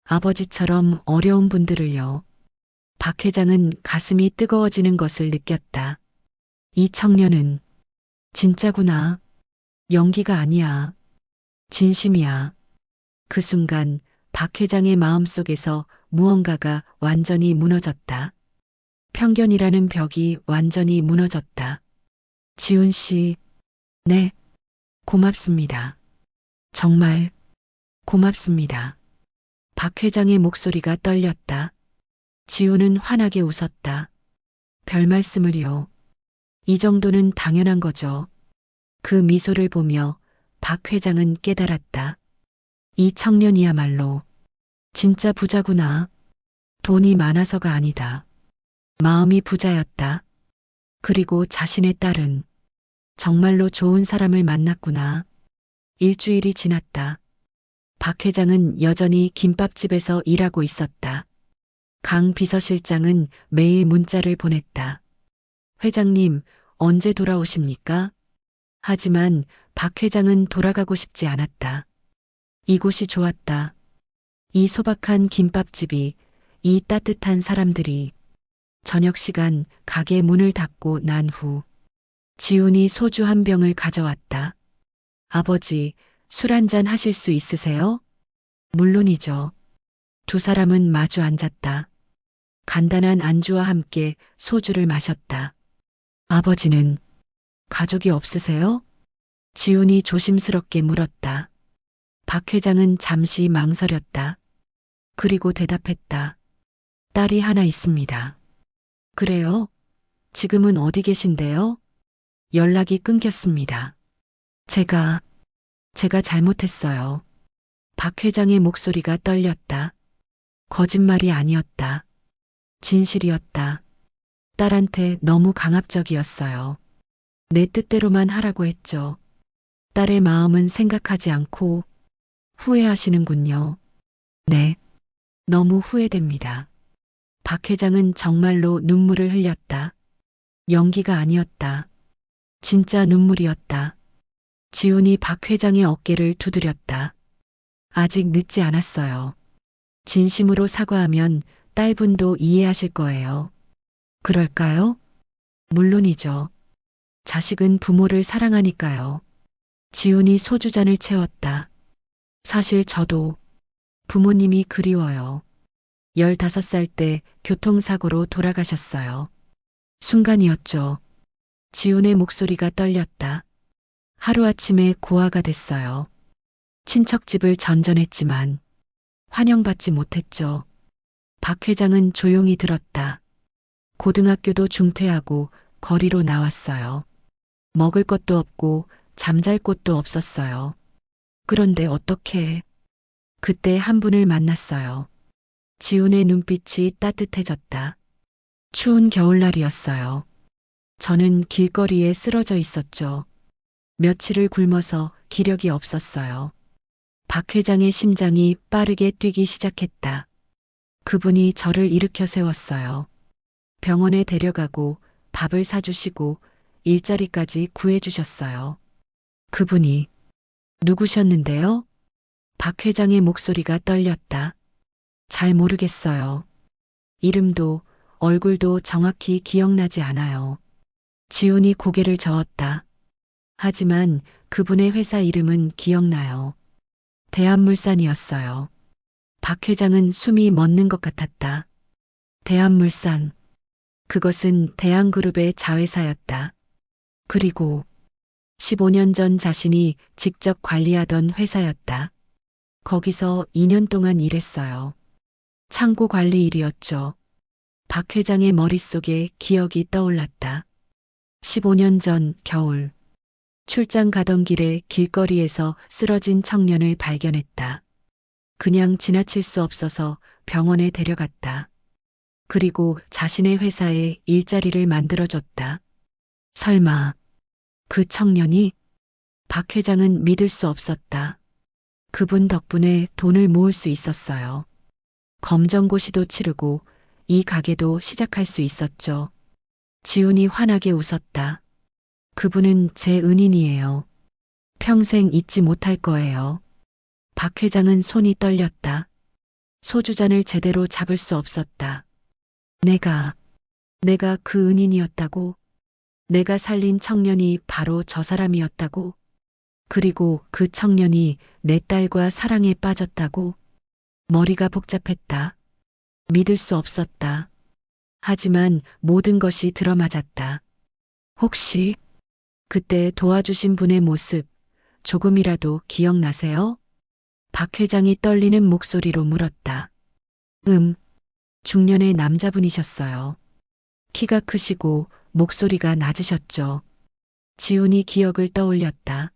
아버지처럼 어려운 분들을요. 박 회장은 가슴이 뜨거워지는 것을 느꼈다. 이 청년은 진짜구나. 연기가 아니야. 진심이야. 그 순간 박 회장의 마음속에서 무언가가 완전히 무너졌다. 편견이라는 벽이 완전히 무너졌다. 지훈 씨, 네, 고맙습니다. 정말 고맙습니다. 박 회장의 목소리가 떨렸다. 지훈은 환하게 웃었다. 별 말씀을요. 이 정도는 당연한 거죠. 그 미소를 보며 박 회장은 깨달았다. 이 청년이야말로 진짜 부자구나. 돈이 많아서가 아니다. 마음이 부자였다. 그리고 자신의 딸은 정말로 좋은 사람을 만났구나. 일주일이 지났다. 박 회장은 여전히 김밥집에서 일하고 있었다. 강 비서실장은 매일 문자를 보냈다. 회장님, 언제 돌아오십니까? 하지만 박 회장은 돌아가고 싶지 않았다. 이곳이 좋았다. 이 소박한 김밥집이, 이 따뜻한 사람들이. 저녁 시간 가게 문을 닫고 난 후 지훈이 소주 한 병을 가져왔다. 아버지, 술 한잔 하실 수 있으세요? 물론이죠. 두 사람은 마주 앉았다. 간단한 안주와 함께 소주를 마셨다. 아버지는 가족이 없으세요? 지훈이 조심스럽게 물었다. 박 회장은 잠시 망설였다. 그리고 대답했다. 딸이 하나 있습니다. 그래요? 지금은 어디 계신데요? 연락이 끊겼습니다. 제가 잘못했어요. 박 회장의 목소리가 떨렸다. 거짓말이 아니었다. 진실이었다. 딸한테 너무 강압적이었어요. 내 뜻대로만 하라고 했죠. 딸의 마음은 생각하지 않고. 후회하시는군요. 네, 너무 후회됩니다. 박 회장은 정말로 눈물을 흘렸다. 연기가 아니었다. 진짜 눈물이었다. 지훈이 박 회장의 어깨를 두드렸다. 아직 늦지 않았어요. 진심으로 사과하면 딸분도 이해하실 거예요. 그럴까요? 물론이죠. 자식은 부모를 사랑하니까요. 지훈이 소주잔을 채웠다. 사실 저도 부모님이 그리워요. 15살 때 교통사고로 돌아가셨어요. 순간이었죠. 지훈의 목소리가 떨렸다. 하루아침에 고아가 됐어요. 친척집을 전전했지만 환영받지 못했죠. 박 회장은 조용히 들었다. 고등학교도 중퇴하고 거리로 나왔어요. 먹을 것도 없고 잠잘 곳도 없었어요. 그런데 어떻게? 그때 한 분을 만났어요. 지훈의 눈빛이 따뜻해졌다. 추운 겨울날이었어요. 저는 길거리에 쓰러져 있었죠. 며칠을 굶어서 기력이 없었어요. 박 회장의 심장이 빠르게 뛰기 시작했다. 그분이 저를 일으켜 세웠어요. 병원에 데려가고 밥을 사주시고 일자리까지 구해주셨어요. 그분이 누구셨는데요? 박 회장의 목소리가 떨렸다. 잘 모르겠어요. 이름도 얼굴도 정확히 기억나지 않아요. 지훈이 고개를 저었다. 하지만 그분의 회사 이름은 기억나요. 대한물산이었어요. 박 회장은 숨이 멎는 것 같았다. 대한물산. 그것은 대한그룹의 자회사였다. 그리고 15년 전 자신이 직접 관리하던 회사였다. 거기서 2년 동안 일했어요. 창고 관리 일이었죠. 박 회장의 머릿속에 기억이 떠올랐다. 15년 전 겨울. 출장 가던 길에 길거리에서 쓰러진 청년을 발견했다. 그냥 지나칠 수 없어서 병원에 데려갔다. 그리고 자신의 회사에 일자리를 만들어줬다. 설마 그 청년이? 박 회장은 믿을 수 없었다. 그분 덕분에 돈을 모을 수 있었어요. 검정고시도 치르고 이 가게도 시작할 수 있었죠. 지훈이 환하게 웃었다. 그분은 제 은인이에요. 평생 잊지 못할 거예요. 박 회장은 손이 떨렸다. 소주잔을 제대로 잡을 수 없었다. 내가 그 은인이었다고? 내가 살린 청년이 바로 저 사람이었다고? 그리고 그 청년이 내 딸과 사랑에 빠졌다고? 머리가 복잡했다. 믿을 수 없었다. 하지만 모든 것이 들어맞았다. 혹시 그때 도와주신 분의 모습 조금이라도 기억나세요? 박 회장이 떨리는 목소리로 물었다. 중년의 남자분이셨어요. 키가 크시고 목소리가 낮으셨죠. 지훈이 기억을 떠올렸다.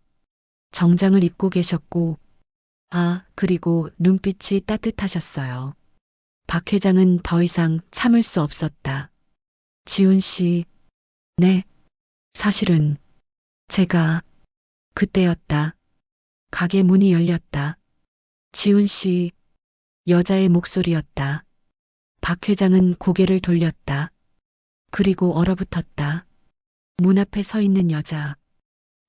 정장을 입고 계셨고, 그리고 눈빛이 따뜻하셨어요. 박 회장은 더 이상 참을 수 없었다. 지훈 씨, 네, 사실은 제가 그때였다. 가게 문이 열렸다. 지훈 씨, 여자의 목소리였다. 박 회장은 고개를 돌렸다. 그리고 얼어붙었다. 문 앞에 서 있는 여자.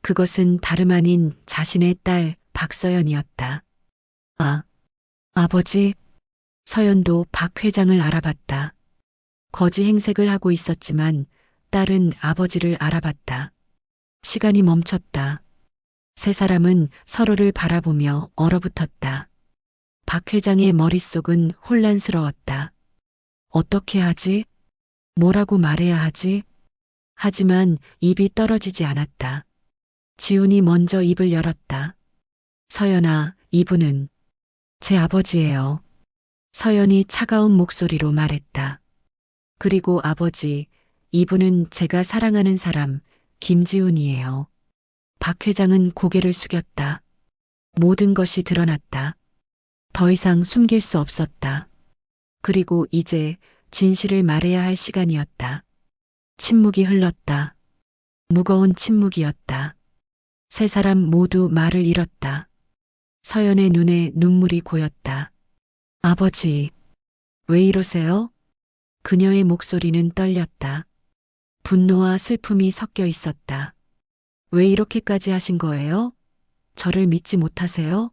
그것은 다름 아닌 자신의 딸 박서연이었다. 아버지. 서연도 박 회장을 알아봤다. 거지 행색을 하고 있었지만 딸은 아버지를 알아봤다. 시간이 멈췄다. 세 사람은 서로를 바라보며 얼어붙었다. 박 회장의 머릿속은 혼란스러웠다. 어떻게 하지? 뭐라고 말해야 하지? 하지만 입이 떨어지지 않았다. 지훈이 먼저 입을 열었다. 서연아, 이분은 제 아버지예요. 서연이 차가운 목소리로 말했다. 그리고 아버지, 이분은 제가 사랑하는 사람, 김지훈이에요. 박 회장은 고개를 숙였다. 모든 것이 드러났다. 더 이상 숨길 수 없었다. 그리고 이제 진실을 말해야 할 시간이었다. 침묵이 흘렀다. 무거운 침묵이었다. 세 사람 모두 말을 잃었다. 서연의 눈에 눈물이 고였다. 아버지, 왜 이러세요? 그녀의 목소리는 떨렸다. 분노와 슬픔이 섞여 있었다. 왜 이렇게까지 하신 거예요? 저를 믿지 못하세요?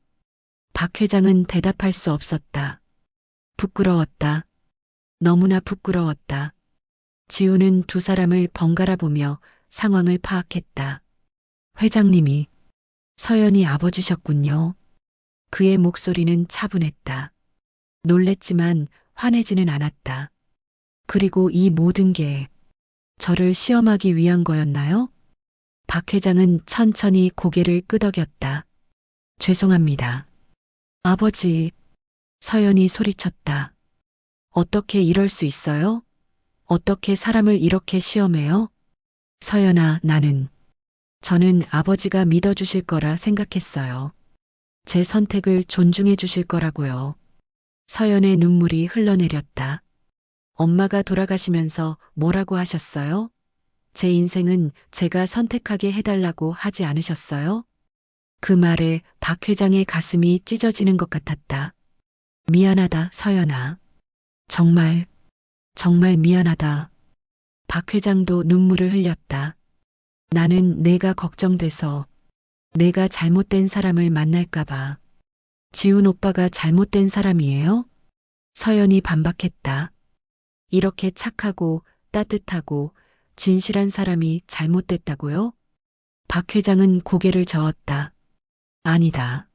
박 회장은 대답할 수 없었다. 부끄러웠다. 너무나 부끄러웠다. 지우는 두 사람을 번갈아 보며 상황을 파악했다. 회장님이 서연이 아버지셨군요. 그의 목소리는 차분했다. 놀랬지만 화내지는 않았다. 그리고 이 모든 게 저를 시험하기 위한 거였나요? 박 회장은 천천히 고개를 끄덕였다. 죄송합니다. 아버지, 서연이 소리쳤다. 어떻게 이럴 수 있어요? 어떻게 사람을 이렇게 시험해요? 서연아, 저는 아버지가 믿어주실 거라 생각했어요. 제 선택을 존중해 주실 거라고요. 서연의 눈물이 흘러내렸다. 엄마가 돌아가시면서 뭐라고 하셨어요? 제 인생은 제가 선택하게 해달라고 하지 않으셨어요? 그 말에 박 회장의 가슴이 찢어지는 것 같았다. 미안하다, 서연아. 정말 미안하다. 박 회장도 눈물을 흘렸다. 나는 내가 걱정돼서 내가 잘못된 사람을 만날까봐. 지훈 오빠가 잘못된 사람이에요? 서연이 반박했다. 이렇게 착하고 따뜻하고 진실한 사람이 잘못됐다고요? 박 회장은 고개를 저었다. 아니다.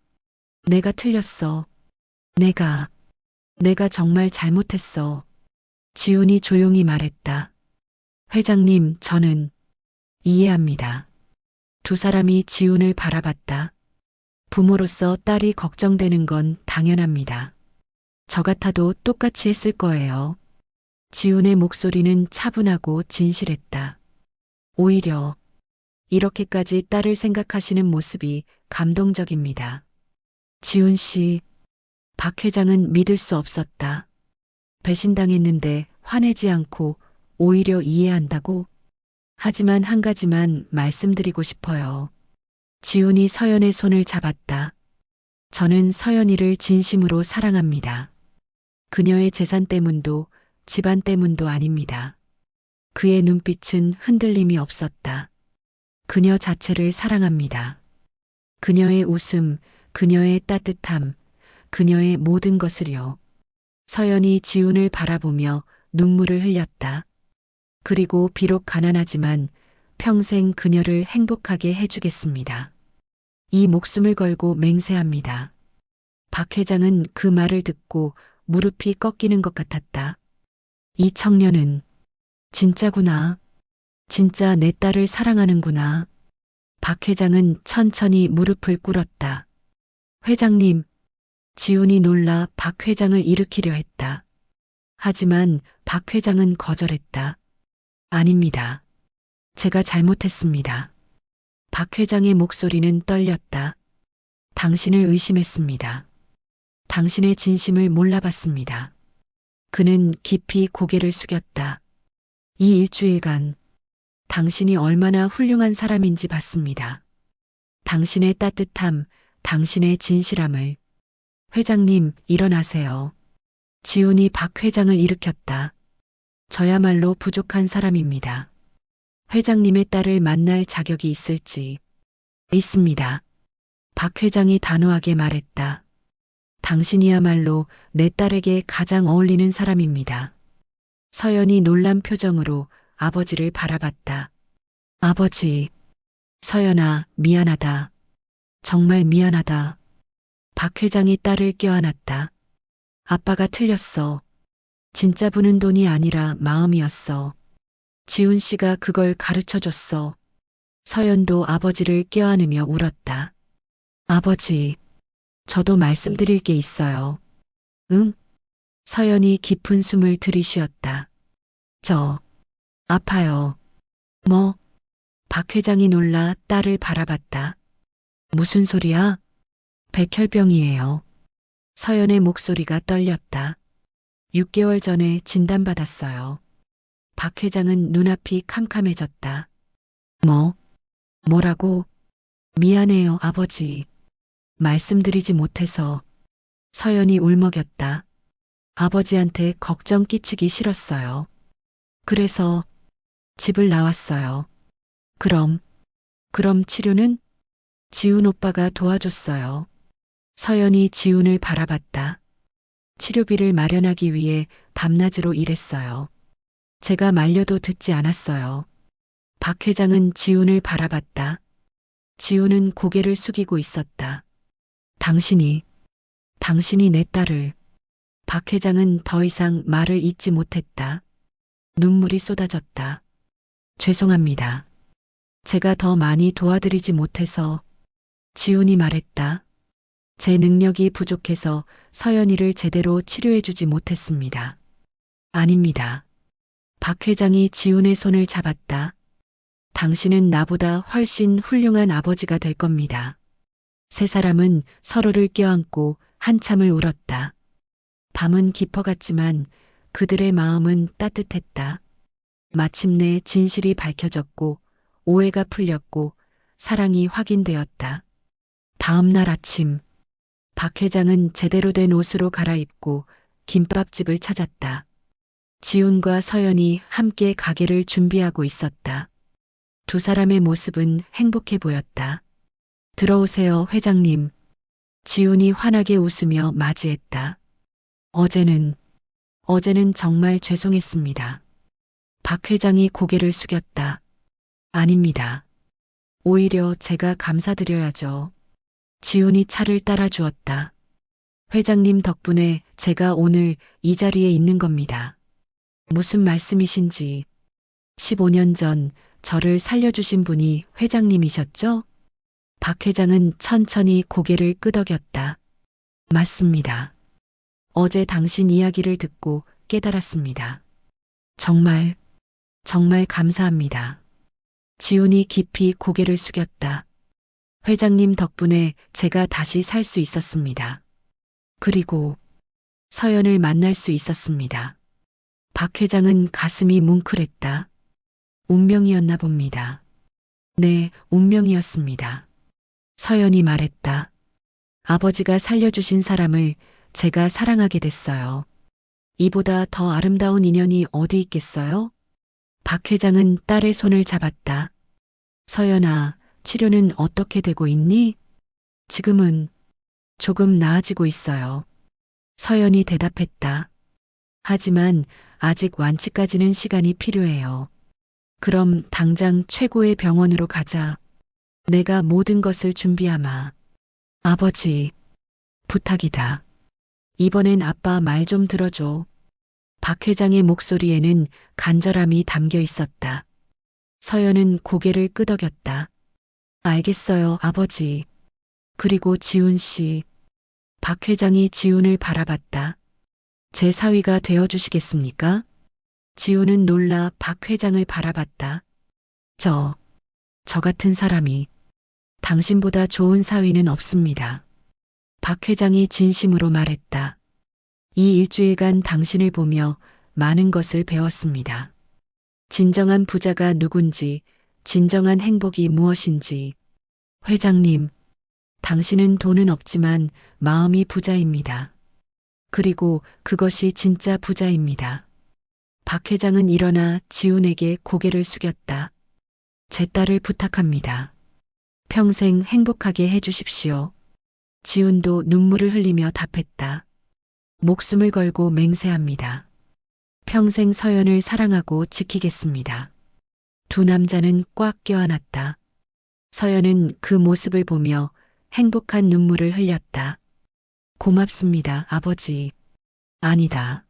내가 틀렸어. 내가 정말 잘못했어. 지훈이 조용히 말했다. 회장님, 저는 이해합니다. 두 사람이 지훈을 바라봤다. 부모로서 딸이 걱정되는 건 당연합니다. 저 같아도 똑같이 했을 거예요. 지훈의 목소리는 차분하고 진실했다. 오히려 이렇게까지 딸을 생각하시는 모습이 감동적입니다. 지훈 씨, 박 회장은 믿을 수 없었다. 배신당했는데 화내지 않고 오히려 이해한다고? 하지만 한 가지만 말씀드리고 싶어요. 지훈이 서연의 손을 잡았다. 저는 서연이를 진심으로 사랑합니다. 그녀의 재산 때문도 집안 때문도 아닙니다. 그의 눈빛은 흔들림이 없었다. 그녀 자체를 사랑합니다. 그녀의 웃음, 그녀의 따뜻함, 그녀의 모든 것을요. 서연이 지훈을 바라보며 눈물을 흘렸다. 그리고 비록 가난하지만 평생 그녀를 행복하게 해주겠습니다. 이 목숨을 걸고 맹세합니다. 박 회장은 그 말을 듣고 무릎이 꺾이는 것 같았다. 이 청년은 진짜구나. 진짜 내 딸을 사랑하는구나. 박 회장은 천천히 무릎을 꿇었다. 회장님, 지훈이 놀라 박 회장을 일으키려 했다. 하지만 박 회장은 거절했다. 아닙니다. 제가 잘못했습니다. 박 회장의 목소리는 떨렸다. 당신을 의심했습니다. 당신의 진심을 몰라봤습니다. 그는 깊이 고개를 숙였다. 이 일주일간 당신이 얼마나 훌륭한 사람인지 봤습니다. 당신의 따뜻함, 당신의 진실함을. 회장님, 일어나세요. 지훈이 박 회장을 일으켰다. 저야말로 부족한 사람입니다. 회장님의 딸을 만날 자격이 있을지. 있습니다. 박 회장이 단호하게 말했다. 당신이야말로 내 딸에게 가장 어울리는 사람입니다. 서연이 놀란 표정으로 아버지를 바라봤다. 아버지. 서연아, 미안하다. 정말 미안하다. 박 회장이 딸을 껴안았다. 아빠가 틀렸어. 진짜 부는 돈이 아니라 마음이었어. 지훈 씨가 그걸 가르쳐 줬어. 서연도 아버지를 껴안으며 울었다. 아버지, 저도 말씀드릴 게 있어요. 응? 서연이 깊은 숨을 들이쉬었다. 저, 아파요. 뭐? 박 회장이 놀라 딸을 바라봤다. 무슨 소리야? 백혈병이에요. 서연의 목소리가 떨렸다. 6개월 전에 진단받았어요. 박 회장은 눈앞이 캄캄해졌다. 뭐라고? 미안해요, 아버지. 말씀드리지 못해서. 서연이 울먹였다. 아버지한테 걱정 끼치기 싫었어요. 그래서 집을 나왔어요. 그럼 치료는? 지훈 오빠가 도와줬어요. 서연이 지훈을 바라봤다. 치료비를 마련하기 위해 밤낮으로 일했어요. 제가 말려도 듣지 않았어요. 박 회장은 지훈을 바라봤다. 지훈은 고개를 숙이고 있었다. 당신이 내 딸을. 박 회장은 더 이상 말을 잇지 못했다. 눈물이 쏟아졌다. 죄송합니다. 제가 더 많이 도와드리지 못해서. 지훈이 말했다. 제 능력이 부족해서 서연이를 제대로 치료해주지 못했습니다. 아닙니다. 박 회장이 지훈의 손을 잡았다. 당신은 나보다 훨씬 훌륭한 아버지가 될 겁니다. 세 사람은 서로를 껴안고 한참을 울었다. 밤은 깊어갔지만 그들의 마음은 따뜻했다. 마침내 진실이 밝혀졌고 오해가 풀렸고 사랑이 확인되었다. 다음 날 아침, 박 회장은 제대로 된 옷으로 갈아입고 김밥집을 찾았다. 지훈과 서연이 함께 가게를 준비하고 있었다. 두 사람의 모습은 행복해 보였다. 들어오세요, 회장님. 지훈이 환하게 웃으며 맞이했다. 어제는 정말 죄송했습니다. 박 회장이 고개를 숙였다. 아닙니다. 오히려 제가 감사드려야죠. 지훈이 차를 따라주었다. 회장님 덕분에 제가 오늘 이 자리에 있는 겁니다. 무슨 말씀이신지. 15년 전 저를 살려주신 분이 회장님이셨죠? 박 회장은 천천히 고개를 끄덕였다. 맞습니다. 어제 당신 이야기를 듣고 깨달았습니다. 정말 감사합니다. 지훈이 깊이 고개를 숙였다. 회장님 덕분에 제가 다시 살 수 있었습니다. 그리고 서연을 만날 수 있었습니다. 박 회장은 가슴이 뭉클했다. 운명이었나 봅니다. 네, 운명이었습니다. 서연이 말했다. 아버지가 살려주신 사람을 제가 사랑하게 됐어요. 이보다 더 아름다운 인연이 어디 있겠어요? 박 회장은 딸의 손을 잡았다. 서연아, 치료는 어떻게 되고 있니? 지금은 조금 나아지고 있어요. 서연이 대답했다. 하지만 아직 완치까지는 시간이 필요해요. 그럼 당장 최고의 병원으로 가자. 내가 모든 것을 준비하마. 아버지, 부탁이다. 이번엔 아빠 말 좀 들어줘. 박 회장의 목소리에는 간절함이 담겨 있었다. 서연은 고개를 끄덕였다. 알겠어요, 아버지. 그리고 지훈 씨. 박 회장이 지훈을 바라봤다. 제 사위가 되어주시겠습니까? 지훈은 놀라 박 회장을 바라봤다. 저 같은 사람이 당신보다 좋은 사위는 없습니다. 박 회장이 진심으로 말했다. 이 일주일간 당신을 보며 많은 것을 배웠습니다. 진정한 부자가 누군지, 진정한 행복이 무엇인지. 회장님, 당신은 돈은 없지만 마음이 부자입니다. 그리고 그것이 진짜 부자입니다. 박 회장은 일어나 지훈에게 고개를 숙였다. 제 딸을 부탁합니다. 평생 행복하게 해주십시오. 지훈도 눈물을 흘리며 답했다. 목숨을 걸고 맹세합니다. 평생 서연을 사랑하고 지키겠습니다. 두 남자는 꽉 껴안았다. 서연은 그 모습을 보며 행복한 눈물을 흘렸다. 고맙습니다, 아버지. 아니다.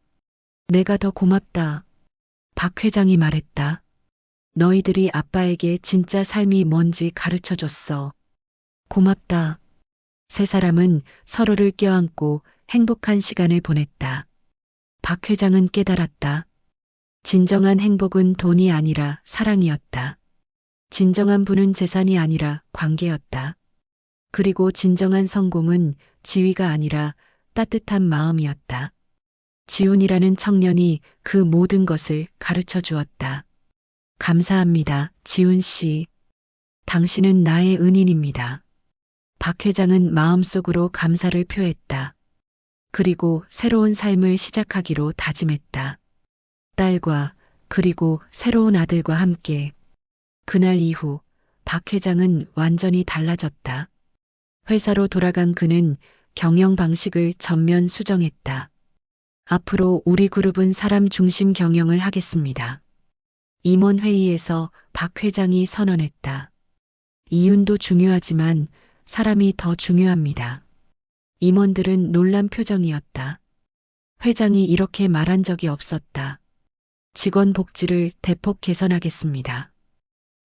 내가 더 고맙다. 박 회장이 말했다. 너희들이 아빠에게 진짜 삶이 뭔지 가르쳐 줬어. 고맙다. 세 사람은 서로를 껴안고 행복한 시간을 보냈다. 박 회장은 깨달았다. 진정한 행복은 돈이 아니라 사랑이었다. 진정한 부는 재산이 아니라 관계였다. 그리고 진정한 성공은 지위가 아니라 따뜻한 마음이었다. 지훈이라는 청년이 그 모든 것을 가르쳐 주었다. 감사합니다, 지훈 씨. 당신은 나의 은인입니다. 박 회장은 마음속으로 감사를 표했다. 그리고 새로운 삶을 시작하기로 다짐했다. 딸과 그리고 새로운 아들과 함께. 그날 이후 박 회장은 완전히 달라졌다. 회사로 돌아간 그는 경영 방식을 전면 수정했다. 앞으로 우리 그룹은 사람 중심 경영을 하겠습니다. 임원 회의에서 박 회장이 선언했다. 이윤도 중요하지만 사람이 더 중요합니다. 임원들은 놀란 표정이었다. 회장이 이렇게 말한 적이 없었다. 직원 복지를 대폭 개선하겠습니다.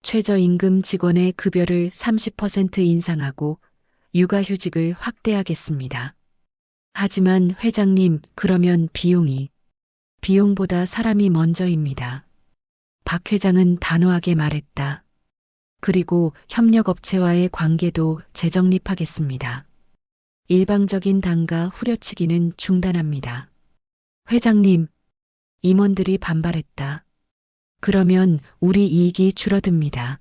최저임금 직원의 급여를 30% 인상하고 육아휴직을 확대하겠습니다. 하지만 회장님, 그러면 비용보다 사람이 먼저입니다. 박 회장은 단호하게 말했다. 그리고 협력업체와의 관계도 재정립하겠습니다. 일방적인 단가 후려치기는 중단합니다. 회장님, 임원들이 반발했다. 그러면 우리 이익이 줄어듭니다.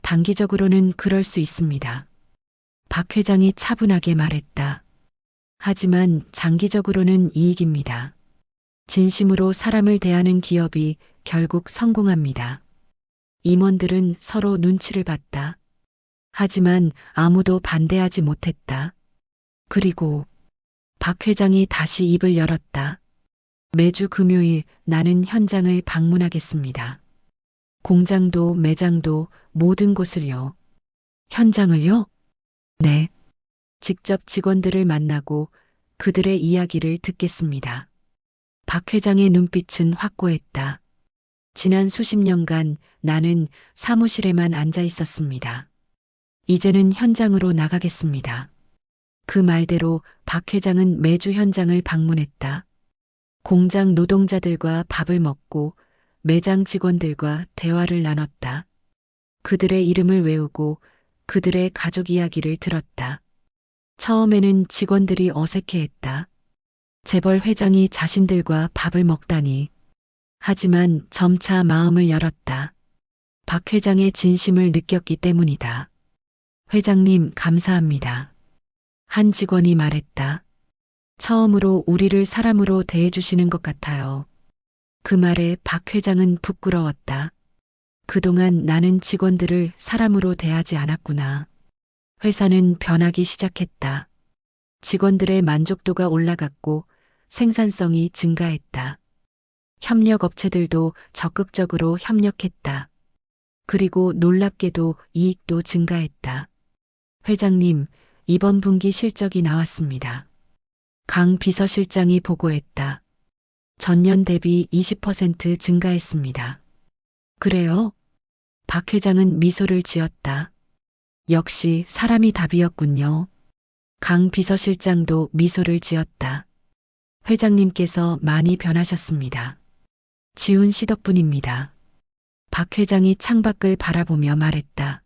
단기적으로는 그럴 수 있습니다. 박 회장이 차분하게 말했다. 하지만 장기적으로는 이익입니다. 진심으로 사람을 대하는 기업이 결국 성공합니다. 임원들은 서로 눈치를 봤다. 하지만 아무도 반대하지 못했다. 그리고 박 회장이 다시 입을 열었다. 매주 금요일 나는 현장을 방문하겠습니다. 공장도 매장도 모든 곳을요. 현장을요? 네. 직접 직원들을 만나고 그들의 이야기를 듣겠습니다. 박 회장의 눈빛은 확고했다. 지난 수십 년간 나는 사무실에만 앉아 있었습니다. 이제는 현장으로 나가겠습니다. 그 말대로 박 회장은 매주 현장을 방문했다. 공장 노동자들과 밥을 먹고 매장 직원들과 대화를 나눴다. 그들의 이름을 외우고 그들의 가족 이야기를 들었다. 처음에는 직원들이 어색해했다. 재벌 회장이 자신들과 밥을 먹다니. 하지만 점차 마음을 열었다. 박 회장의 진심을 느꼈기 때문이다. 회장님, 감사합니다. 한 직원이 말했다. 처음으로 우리를 사람으로 대해주시는 것 같아요. 그 말에 박 회장은 부끄러웠다. 그동안 나는 직원들을 사람으로 대하지 않았구나. 회사는 변하기 시작했다. 직원들의 만족도가 올라갔고 생산성이 증가했다. 협력업체들도 적극적으로 협력했다. 그리고 놀랍게도 이익도 증가했다. 회장님, 이번 분기 실적이 나왔습니다. 강 비서실장이 보고했다. 전년 대비 20% 증가했습니다. 그래요? 박 회장은 미소를 지었다. 역시 사람이 답이었군요. 강 비서실장도 미소를 지었다. 회장님께서 많이 변하셨습니다. 지훈 씨 덕분입니다. 박 회장이 창밖을 바라보며 말했다.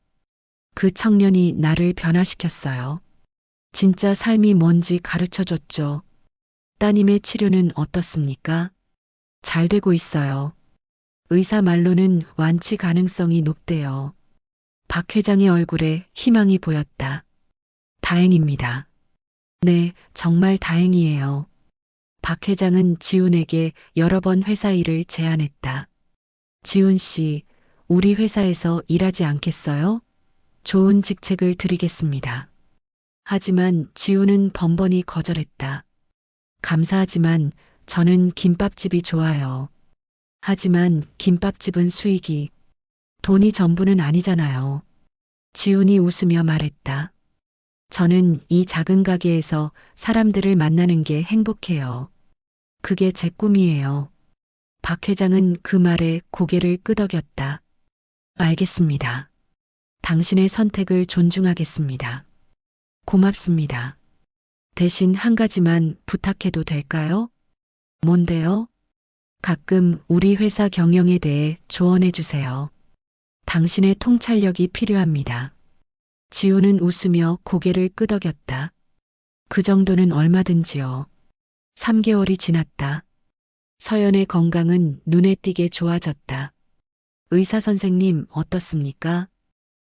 그 청년이 나를 변화시켰어요. 진짜 삶이 뭔지 가르쳐 줬죠. 따님의 치료는 어떻습니까? 잘 되고 있어요. 의사 말로는 완치 가능성이 높대요. 박 회장의 얼굴에 희망이 보였다. 다행입니다. 네, 정말 다행이에요. 박 회장은 지훈에게 여러 번 회사 일을 제안했다. 지훈 씨, 우리 회사에서 일하지 않겠어요? 좋은 직책을 드리겠습니다. 하지만 지훈은 번번이 거절했다. 감사하지만 저는 김밥집이 좋아요. 하지만 김밥집은 수익이 돈이 전부는 아니잖아요. 지훈이 웃으며 말했다. 저는 이 작은 가게에서 사람들을 만나는 게 행복해요. 그게 제 꿈이에요. 박 회장은 그 말에 고개를 끄덕였다. 알겠습니다. 당신의 선택을 존중하겠습니다. 고맙습니다. 대신 한 가지만 부탁해도 될까요? 뭔데요? 가끔 우리 회사 경영에 대해 조언해 주세요. 당신의 통찰력이 필요합니다. 지우는 웃으며 고개를 끄덕였다. 그 정도는 얼마든지요. 3개월이 지났다. 서연의 건강은 눈에 띄게 좋아졌다. 의사 선생님 어떻습니까?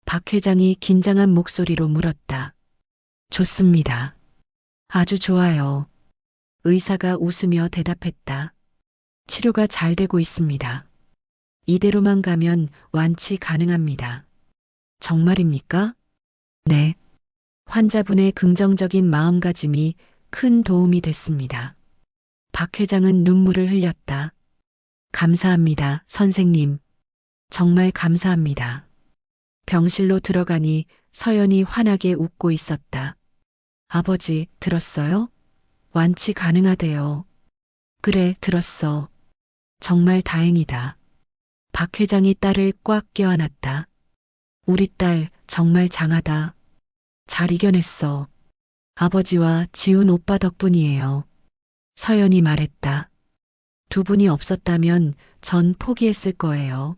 박 회장이 긴장한 목소리로 물었다. 좋습니다. 아주 좋아요. 의사가 웃으며 대답했다. 치료가 잘 되고 있습니다. 이대로만 가면 완치 가능합니다. 정말입니까? 네. 환자분의 긍정적인 마음가짐이 큰 도움이 됐습니다. 박 회장은 눈물을 흘렸다. 감사합니다, 선생님. 정말 감사합니다. 병실로 들어가니 서연이 환하게 웃고 있었다. 아버지, 들었어요? 완치 가능하대요. 그래, 들었어. 정말 다행이다. 박 회장이 딸을 꽉 껴안았다. 우리 딸 정말 장하다. 잘 이겨냈어. 아버지와 지훈 오빠 덕분이에요. 서연이 말했다. 두 분이 없었다면 전 포기했을 거예요.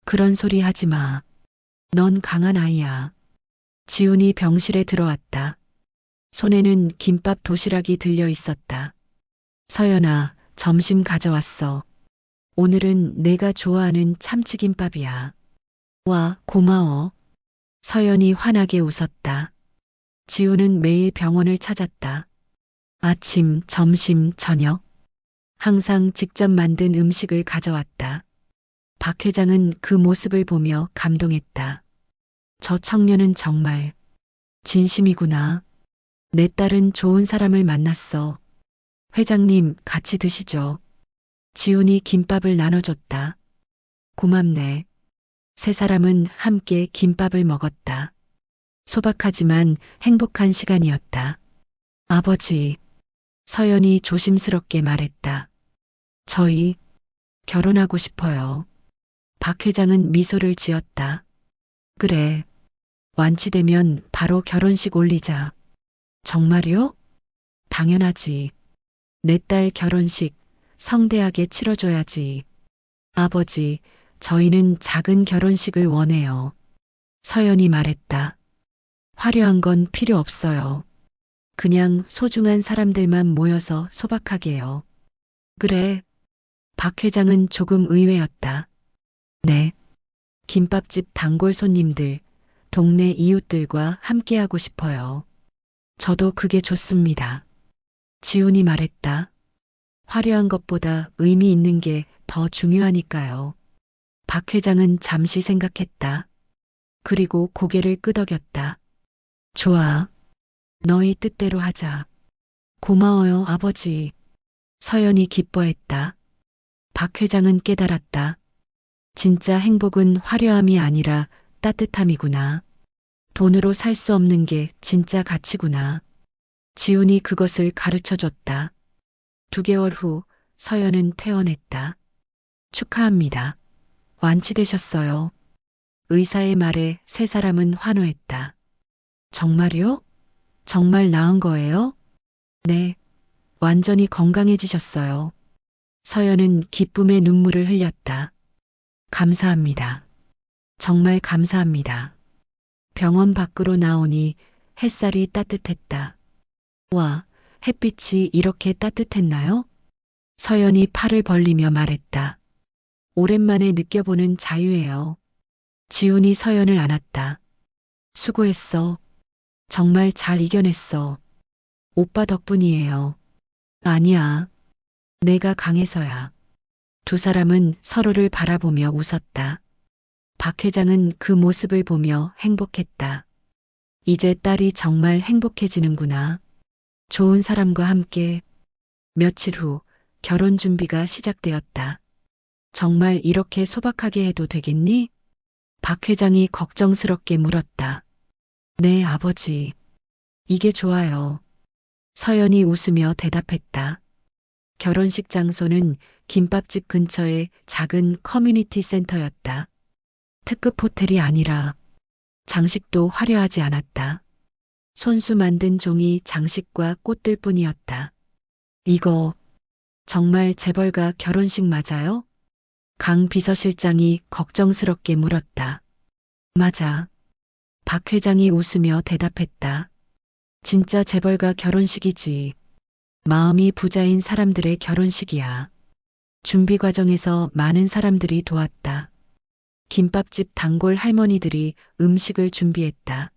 그런 소리 하지 마. 넌 강한 아이야. 지훈이 병실에 들어왔다. 손에는 김밥 도시락이 들려 있었다. 서연아, 점심 가져왔어. 오늘은 내가 좋아하는 참치김밥이야. 와, 고마워. 서연이 환하게 웃었다. 지우는 매일 병원을 찾았다. 아침, 점심, 저녁. 항상 직접 만든 음식을 가져왔다. 박 회장은 그 모습을 보며 감동했다. 저 청년은 정말 진심이구나. 내 딸은 좋은 사람을 만났어. 회장님, 같이 드시죠. 지훈이 김밥을 나눠줬다. 고맙네. 세 사람은 함께 김밥을 먹었다. 소박하지만 행복한 시간이었다. 아버지, 서연이 조심스럽게 말했다. 저희 결혼하고 싶어요. 박 회장은 미소를 지었다. 그래. 완치되면 바로 결혼식 올리자. 정말요? 당연하지. 내 딸 결혼식 성대하게 치러줘야지. 아버지, 저희는 작은 결혼식을 원해요. 서연이 말했다. 화려한 건 필요 없어요. 그냥 소중한 사람들만 모여서 소박하게요. 그래. 박 회장은 조금 의외였다. 네. 김밥집 단골 손님들, 동네 이웃들과 함께하고 싶어요. 저도 그게 좋습니다. 지훈이 말했다. 화려한 것보다 의미 있는 게 더 중요하니까요. 박 회장은 잠시 생각했다. 그리고 고개를 끄덕였다. 좋아. 너희 뜻대로 하자. 고마워요, 아버지. 서연이 기뻐했다. 박 회장은 깨달았다. 진짜 행복은 화려함이 아니라 따뜻함이구나. 돈으로 살 수 없는 게 진짜 가치구나. 지훈이 그것을 가르쳐 줬다. 2개월 후 서연은 퇴원했다. 축하합니다. 완치되셨어요. 의사의 말에 세 사람은 환호했다. 정말요? 정말 나은 거예요? 네. 완전히 건강해지셨어요. 서연은 기쁨의 눈물을 흘렸다. 감사합니다. 정말 감사합니다. 병원 밖으로 나오니 햇살이 따뜻했다. 와, 햇빛이 이렇게 따뜻했나요? 서연이 팔을 벌리며 말했다. 오랜만에 느껴보는 자유예요. 지훈이 서연을 안았다. 수고했어. 정말 잘 이겨냈어. 오빠 덕분이에요. 아니야. 내가 강해서야. 두 사람은 서로를 바라보며 웃었다. 박 회장은 그 모습을 보며 행복했다. 이제 딸이 정말 행복해지는구나. 좋은 사람과 함께. 며칠 후 결혼 준비가 시작되었다. 정말 이렇게 소박하게 해도 되겠니? 박 회장이 걱정스럽게 물었다. 네, 아버지. 이게 좋아요. 서연이 웃으며 대답했다. 결혼식 장소는 김밥집 근처의 작은 커뮤니티 센터였다. 특급 호텔이 아니라 장식도 화려하지 않았다. 손수 만든 종이 장식과 꽃들 뿐이었다. 이거 정말 재벌가 결혼식 맞아요? 강 비서실장이 걱정스럽게 물었다. 맞아. 박 회장이 웃으며 대답했다. 진짜 재벌가 결혼식이지. 마음이 부자인 사람들의 결혼식이야. 준비 과정에서 많은 사람들이 도왔다. 김밥집 단골 할머니들이 음식을 준비했다.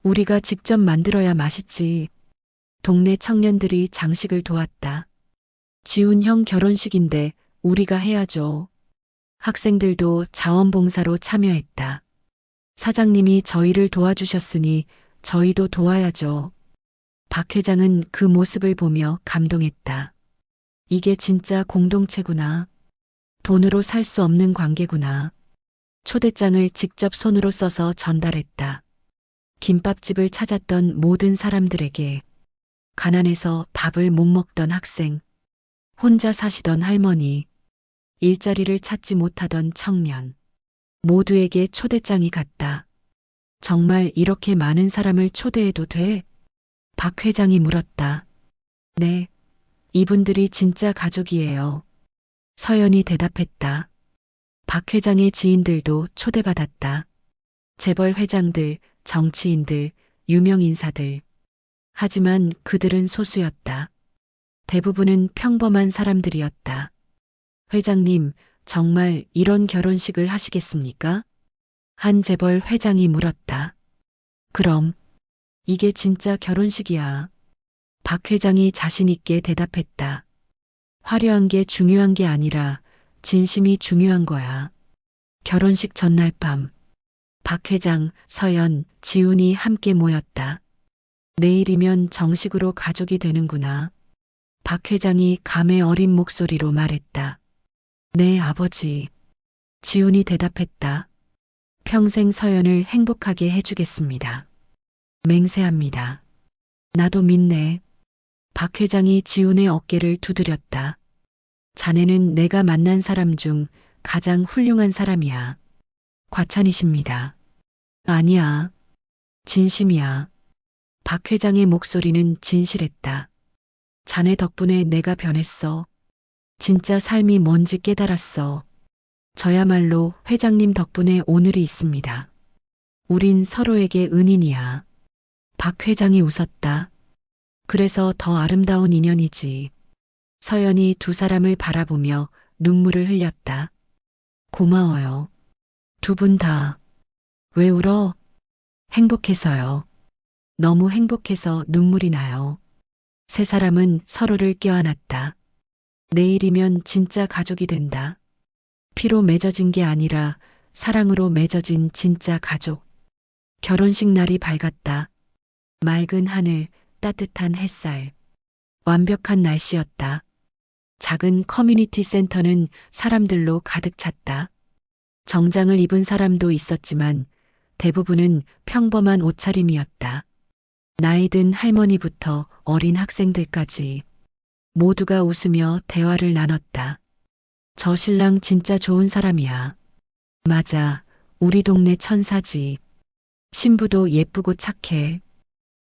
우리가 직접 만들어야 맛있지. 동네 청년들이 장식을 도왔다. 지훈 형 결혼식인데 우리가 해야죠. 학생들도 자원봉사로 참여했다. 사장님이 저희를 도와주셨으니 저희도 도와야죠. 박 회장은 그 모습을 보며 감동했다. 이게 진짜 공동체구나. 돈으로 살 수 없는 관계구나. 초대장을 직접 손으로 써서 전달했다. 김밥집을 찾았던 모든 사람들에게, 가난해서 밥을 못 먹던 학생, 혼자 사시던 할머니, 일자리를 찾지 못하던 청년, 모두에게 초대장이 갔다. 정말 이렇게 많은 사람을 초대해도 돼? 박 회장이 물었다. 네, 이분들이 진짜 가족이에요. 서연이 대답했다. 박 회장의 지인들도 초대받았다. 재벌 회장들, 정치인들, 유명 인사들. 하지만 그들은 소수였다. 대부분은 평범한 사람들이었다. 회장님, 정말 이런 결혼식을 하시겠습니까? 한 재벌 회장이 물었다. 그럼, 이게 진짜 결혼식이야. 박 회장이 자신있게 대답했다. 화려한 게 중요한 게 아니라 진심이 중요한 거야. 결혼식 전날 밤, 박 회장, 서연, 지훈이 함께 모였다. 내일이면 정식으로 가족이 되는구나. 박 회장이 감회 어린 목소리로 말했다. 네, 아버지. 지훈이 대답했다. 평생 서연을 행복하게 해주겠습니다. 맹세합니다. 나도 믿네. 박 회장이 지훈의 어깨를 두드렸다. 자네는 내가 만난 사람 중 가장 훌륭한 사람이야. 과찬이십니다. 아니야. 진심이야. 박 회장의 목소리는 진실했다. 자네 덕분에 내가 변했어. 진짜 삶이 뭔지 깨달았어. 저야말로 회장님 덕분에 오늘이 있습니다. 우린 서로에게 은인이야. 박 회장이 웃었다. 그래서 더 아름다운 인연이지. 서연이 두 사람을 바라보며 눈물을 흘렸다. 고마워요. 두 분 다. 왜 울어? 행복해서요. 너무 행복해서 눈물이 나요. 세 사람은 서로를 껴안았다. 내일이면 진짜 가족이 된다. 피로 맺어진 게 아니라 사랑으로 맺어진 진짜 가족. 결혼식 날이 밝았다. 맑은 하늘, 따뜻한 햇살. 완벽한 날씨였다. 작은 커뮤니티 센터는 사람들로 가득 찼다. 정장을 입은 사람도 있었지만 대부분은 평범한 옷차림이었다. 나이 든 할머니부터 어린 학생들까지 모두가 웃으며 대화를 나눴다. 저 신랑 진짜 좋은 사람이야. 맞아, 우리 동네 천사지. 신부도 예쁘고 착해.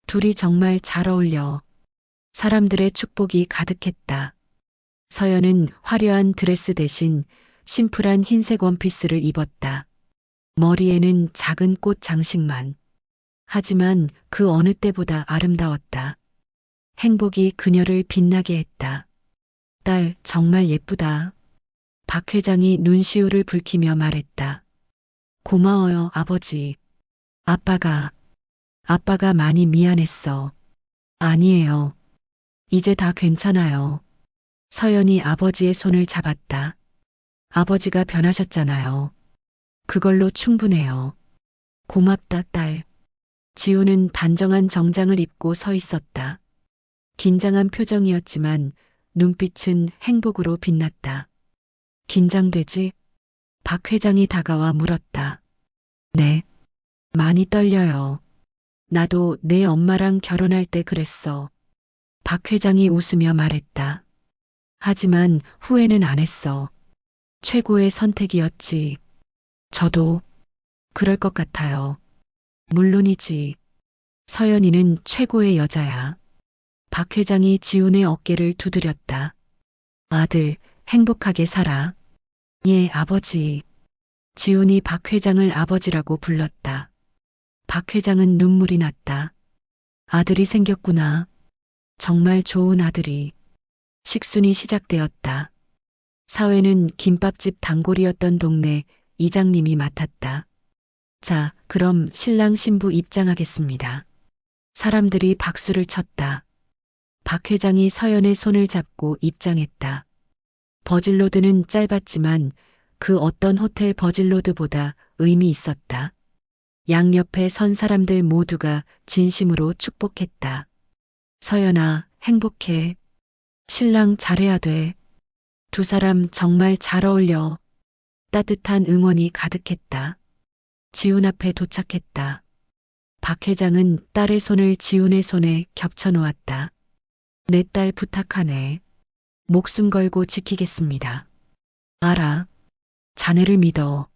둘이 정말 잘 어울려. 사람들의 축복이 가득했다. 서연은 화려한 드레스 대신 심플한 흰색 원피스를 입었다. 머리에는 작은 꽃 장식만. 하지만 그 어느 때보다 아름다웠다. 행복이 그녀를 빛나게 했다. 딸, 정말 예쁘다. 박 회장이 눈시울을 붉히며 말했다. 고마워요, 아버지. 아빠가 많이 미안했어. 아니에요. 이제 다 괜찮아요. 서연이 아버지의 손을 잡았다. 아버지가 변하셨잖아요. 그걸로 충분해요. 고맙다, 딸. 지우는 단정한 정장을 입고 서 있었다. 긴장한 표정이었지만 눈빛은 행복으로 빛났다. 긴장되지? 박 회장이 다가와 물었다. 네. 많이 떨려요. 나도 내 엄마랑 결혼할 때 그랬어. 박 회장이 웃으며 말했다. 하지만 후회는 안 했어. 최고의 선택이었지. 저도 그럴 것 같아요. 물론이지. 서연이는 최고의 여자야. 박 회장이 지훈의 어깨를 두드렸다. 아들, 행복하게 살아. 예, 아버지. 지훈이 박 회장을 아버지라고 불렀다. 박 회장은 눈물이 났다. 아들이 생겼구나. 정말 좋은 아들이. 식순이 시작되었다. 사회는 김밥집 단골이었던 동네 이장님이 맡았다. 자, 그럼 신랑 신부 입장하겠습니다. 사람들이 박수를 쳤다. 박 회장이 서연의 손을 잡고 입장했다. 버질로드는 짧았지만 그 어떤 호텔 버질로드보다 의미 있었다. 양옆에 선 사람들 모두가 진심으로 축복했다. 서연아, 행복해. 신랑 잘해야 돼. 두 사람 정말 잘 어울려. 따뜻한 응원이 가득했다. 지훈 앞에 도착했다. 박 회장은 딸의 손을 지훈의 손에 겹쳐 놓았다. 내 딸 부탁하네. 목숨 걸고 지키겠습니다. 알아. 자네를 믿어.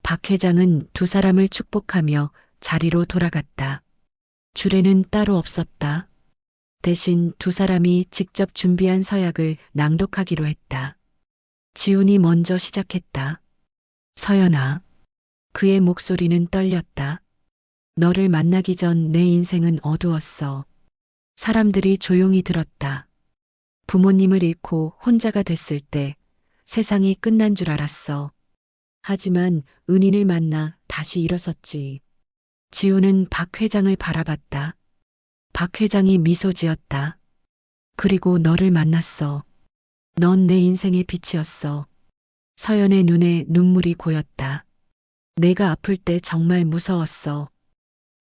박 회장은 두 사람을 축복하며 자리로 돌아갔다. 주례는 따로 없었다. 대신 두 사람이 직접 준비한 서약을 낭독하기로 했다. 지훈이 먼저 시작했다. 서연아. 그의 목소리는 떨렸다. 너를 만나기 전 내 인생은 어두웠어. 사람들이 조용히 들었다. 부모님을 잃고 혼자가 됐을 때 세상이 끝난 줄 알았어. 하지만 은인을 만나 다시 일어섰지. 지우는 박 회장을 바라봤다. 박 회장이 미소 지었다. 그리고 너를 만났어. 넌 내 인생의 빛이었어. 서연의 눈에 눈물이 고였다. 내가 아플 때 정말 무서웠어.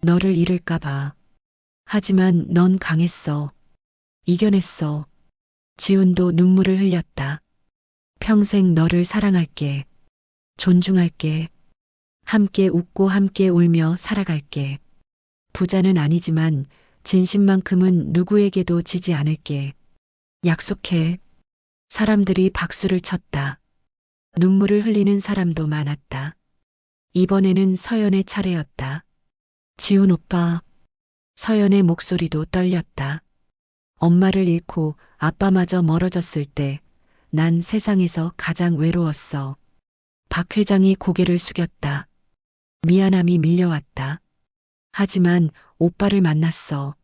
너를 잃을까봐. 하지만 넌 강했어. 이겨냈어. 지훈도 눈물을 흘렸다. 평생 너를 사랑할게. 존중할게. 함께 웃고 함께 울며 살아갈게. 부자는 아니지만 진심만큼은 누구에게도 지지 않을게. 약속해. 사람들이 박수를 쳤다. 눈물을 흘리는 사람도 많았다. 이번에는 서연의 차례였다. 지훈 오빠. 서연의 목소리도 떨렸다. 엄마를 잃고 아빠마저 멀어졌을 때 난 세상에서 가장 외로웠어. 박 회장이 고개를 숙였다. 미안함이 밀려왔다. 하지만 오빠를 만났어.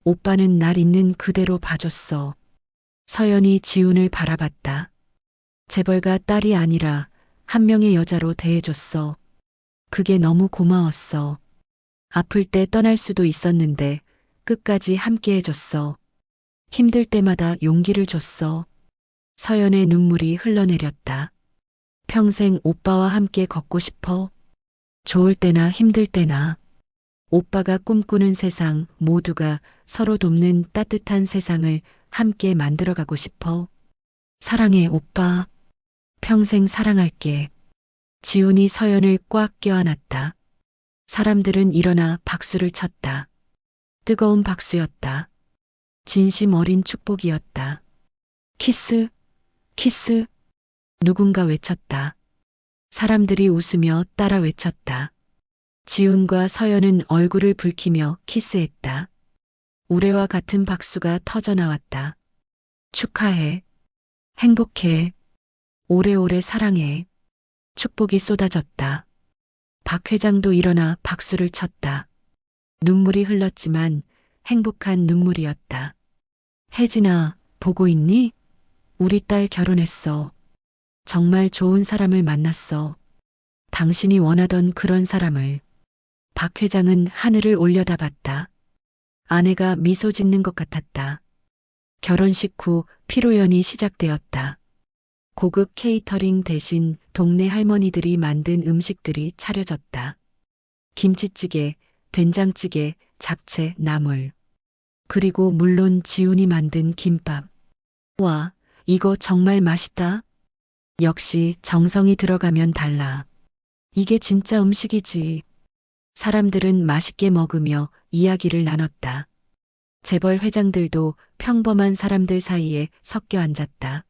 오빠는 날 있는 그대로 봐줬어. 서연이 지훈을 바라봤다. 재벌가 딸이 아니라 한 명의 여자로 대해줬어. 그게 너무 고마웠어. 아플 때 떠날 수도 있었는데 끝까지 함께 해줬어. 힘들 때마다 용기를 줬어. 서연의 눈물이 흘러내렸다. 평생 오빠와 함께 걷고 싶어. 좋을 때나 힘들 때나. 오빠가 꿈꾸는 세상 모두가 서로 돕는 따뜻한 세상을 함께 만들어가고 싶어. 사랑해, 오빠. 평생 사랑할게. 지훈이 서연을 꽉 껴안았다. 사람들은 일어나 박수를 쳤다. 뜨거운 박수였다. 진심 어린 축복이었다. 키스, 키스. 누군가 외쳤다. 사람들이 웃으며 따라 외쳤다. 지훈과 서연은 얼굴을 붉히며 키스했다. 우레와 같은 박수가 터져나왔다. 축하해. 행복해. 오래오래 사랑해. 축복이 쏟아졌다. 박 회장도 일어나 박수를 쳤다. 눈물이 흘렀지만 행복한 눈물이었다. 혜진아, 보고 있니? 우리 딸 결혼했어. 정말 좋은 사람을 만났어. 당신이 원하던 그런 사람을. 박 회장은 하늘을 올려다봤다. 아내가 미소 짓는 것 같았다. 결혼식 후 피로연이 시작되었다. 고급 케이터링 대신 동네 할머니들이 만든 음식들이 차려졌다. 김치찌개, 된장찌개, 잡채, 나물. 그리고 물론 지훈이 만든 김밥. 와, 이거 정말 맛있다. 역시 정성이 들어가면 달라. 이게 진짜 음식이지. 사람들은 맛있게 먹으며 이야기를 나눴다. 재벌 회장들도 평범한 사람들 사이에 섞여 앉았다.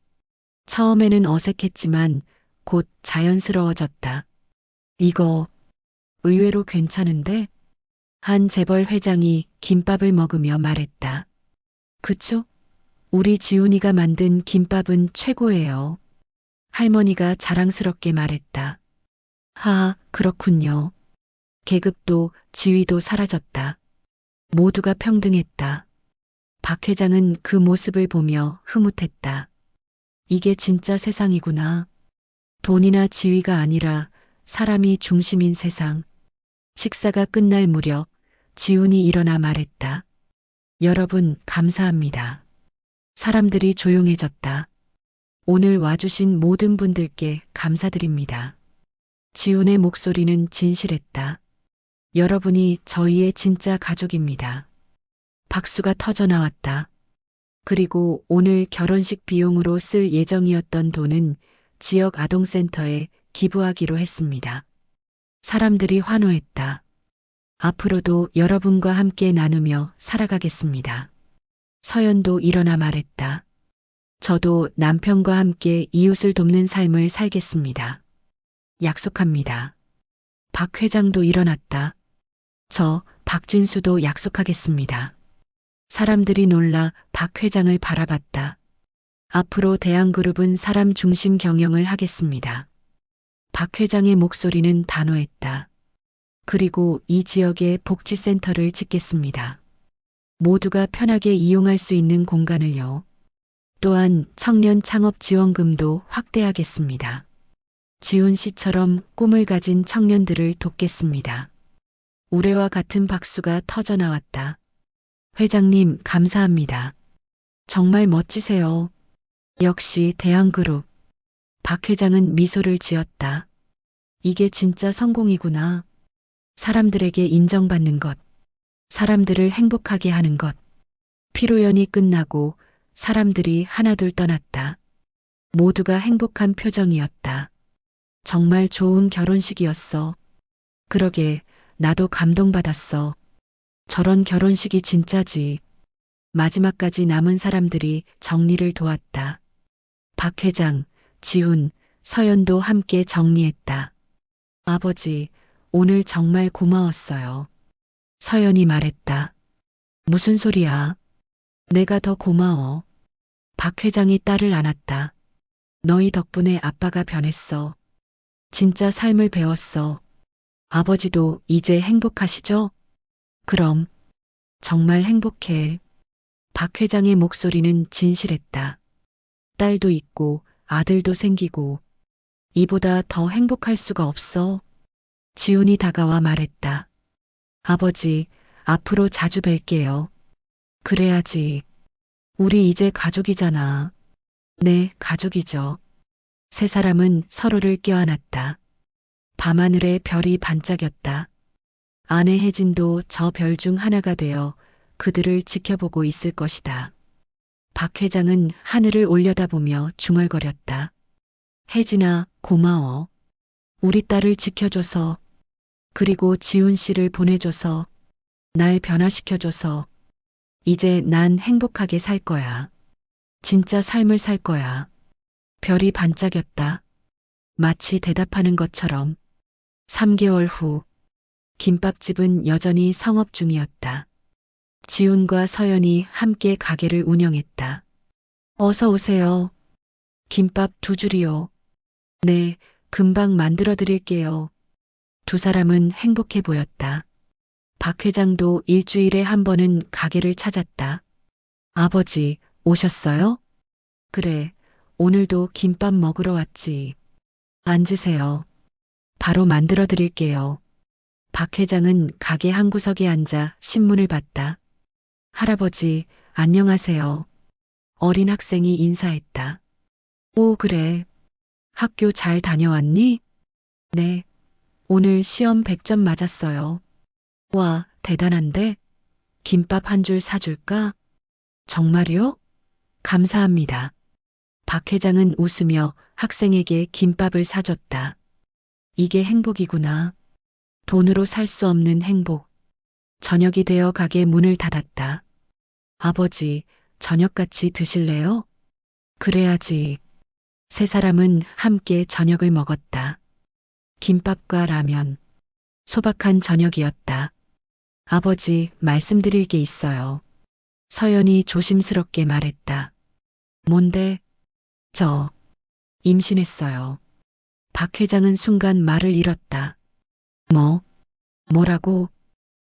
처음에는 어색했지만 곧 자연스러워졌다. 이거 의외로 괜찮은데? 한 재벌 회장이 김밥을 먹으며 말했다. 그쵸? 우리 지훈이가 만든 김밥은 최고예요. 할머니가 자랑스럽게 말했다. 하, 그렇군요. 계급도 지위도 사라졌다. 모두가 평등했다. 박 회장은 그 모습을 보며 흐뭇했다. 이게 진짜 세상이구나. 돈이나 지위가 아니라 사람이 중심인 세상. 식사가 끝날 무렵 지훈이 일어나 말했다. 여러분, 감사합니다. 사람들이 조용해졌다. 오늘 와주신 모든 분들께 감사드립니다. 지훈의 목소리는 진실했다. 여러분이 저희의 진짜 가족입니다. 박수가 터져 나왔다. 그리고 오늘 결혼식 비용으로 쓸 예정이었던 돈은 지역 아동센터에 기부하기로 했습니다. 사람들이 환호했다. 앞으로도 여러분과 함께 나누며 살아가겠습니다. 서연도 일어나 말했다. 저도 남편과 함께 이웃을 돕는 삶을 살겠습니다. 약속합니다. 박 회장도 일어났다. 저 박진수도 약속하겠습니다. 사람들이 놀라 박 회장을 바라봤다. 앞으로 대한그룹은 사람 중심 경영을 하겠습니다. 박 회장의 목소리는 단호했다. 그리고 이 지역에 복지센터를 짓겠습니다. 모두가 편하게 이용할 수 있는 공간을요. 또한 청년 창업 지원금도 확대하겠습니다. 지훈 씨처럼 꿈을 가진 청년들을 돕겠습니다. 우레와 같은 박수가 터져 나왔다. 회장님, 감사합니다. 정말 멋지세요. 역시 대한그룹. 박 회장은 미소를 지었다. 이게 진짜 성공이구나. 사람들에게 인정받는 것. 사람들을 행복하게 하는 것. 피로연이 끝나고 사람들이 하나둘 떠났다. 모두가 행복한 표정이었다. 정말 좋은 결혼식이었어. 그러게, 나도 감동받았어. 저런 결혼식이 진짜지. 마지막까지 남은 사람들이 정리를 도왔다. 박 회장, 지훈, 서연도 함께 정리했다. 아버지, 오늘 정말 고마웠어요. 서연이 말했다. 무슨 소리야? 내가 더 고마워. 박 회장이 딸을 안았다. 너희 덕분에 아빠가 변했어. 진짜 삶을 배웠어. 아버지도 이제 행복하시죠? 그럼, 정말 행복해. 박 회장의 목소리는 진실했다. 딸도 있고 아들도 생기고 이보다 더 행복할 수가 없어. 지훈이 다가와 말했다. 아버지, 앞으로 자주 뵐게요. 그래야지. 우리 이제 가족이잖아. 네, 가족이죠. 세 사람은 서로를 껴안았다. 밤하늘에 별이 반짝였다. 아내 혜진도 저 별 중 하나가 되어 그들을 지켜보고 있을 것이다. 박 회장은 하늘을 올려다보며 중얼거렸다. 혜진아, 고마워. 우리 딸을 지켜줘서, 그리고 지훈 씨를 보내줘서, 날 변화시켜줘서, 이제 난 행복하게 살 거야. 진짜 삶을 살 거야. 별이 반짝였다. 마치 대답하는 것처럼. 3개월 후, 김밥집은 여전히 성업 중이었다. 지훈과 서연이 함께 가게를 운영했다. 어서 오세요. 김밥 2줄이요. 네, 금방 만들어 드릴게요. 두 사람은 행복해 보였다. 박 회장도 일주일에 한 번은 가게를 찾았다. 아버지, 오셨어요? 그래, 오늘도 김밥 먹으러 왔지. 앉으세요. 바로 만들어 드릴게요. 박 회장은 가게 한 구석에 앉아 신문을 봤다. 할아버지, 안녕하세요. 어린 학생이 인사했다. 오, 그래. 학교 잘 다녀왔니? 네. 오늘 시험 100점 맞았어요. 와, 대단한데? 김밥 한 줄 사줄까? 정말요? 감사합니다. 박 회장은 웃으며 학생에게 김밥을 사줬다. 이게 행복이구나. 돈으로 살 수 없는 행복. 저녁이 되어 가게 문을 닫았다. 아버지, 저녁 같이 드실래요? 그래야지. 세 사람은 함께 저녁을 먹었다. 김밥과 라면. 소박한 저녁이었다. 아버지, 말씀드릴 게 있어요. 서연이 조심스럽게 말했다. 뭔데? 저, 임신했어요. 박 회장은 순간 말을 잃었다. 뭐라고?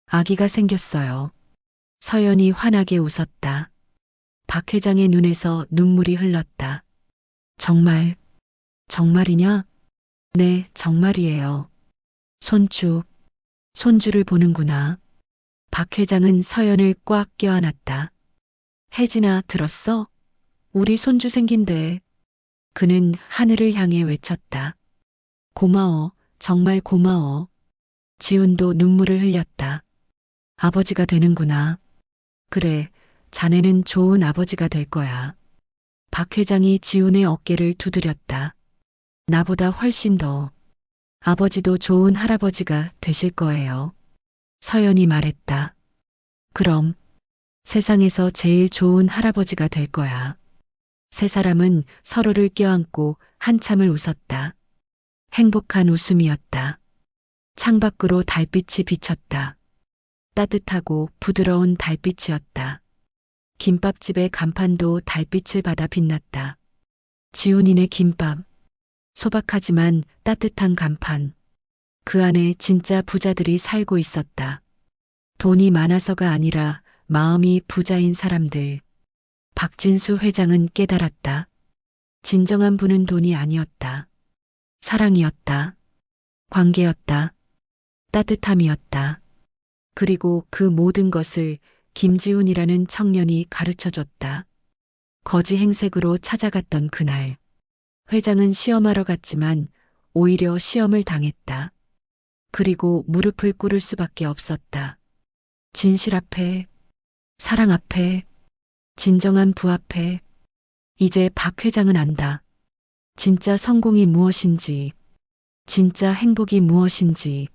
아기가 생겼어요. 서연이 환하게 웃었다. 박 회장의 눈에서 눈물이 흘렀다. 정말이냐? 네, 정말이에요. 손주를 보는구나. 박 회장은 서연을 꽉 껴안았다. 혜진아, 들었어? 우리 손주 생긴대. 그는 하늘을 향해 외쳤다. 고마워, 정말 고마워. 지훈도 눈물을 흘렸다. 아버지가 되는구나. 그래, 자네는 좋은 아버지가 될 거야. 박 회장이 지훈의 어깨를 두드렸다. 나보다 훨씬 더. 아버지도 좋은 할아버지가 되실 거예요. 서연이 말했다. 그럼 세상에서 제일 좋은 할아버지가 될 거야. 세 사람은 서로를 껴안고 한참을 웃었다. 행복한 웃음이었다. 창밖으로 달빛이 비쳤다. 따뜻하고 부드러운 달빛이었다. 김밥집의 간판도 달빛을 받아 빛났다. 지훈이네 김밥. 소박하지만 따뜻한 간판. 그 안에 진짜 부자들이 살고 있었다. 돈이 많아서가 아니라 마음이 부자인 사람들. 박진수 회장은 깨달았다. 진정한 부는 돈이 아니었다. 사랑이었다. 관계였다. 따뜻함이었다. 그리고 그 모든 것을 김지훈이라는 청년이 가르쳐줬다. 거지 행색으로 찾아갔던 그날. 회장은 시험하러 갔지만 오히려 시험을 당했다. 그리고 무릎을 꿇을 수밖에 없었다. 진실 앞에, 사랑 앞에, 진정한 부 앞에. 이제 박 회장은 안다. 진짜 성공이 무엇인지, 진짜 행복이 무엇인지,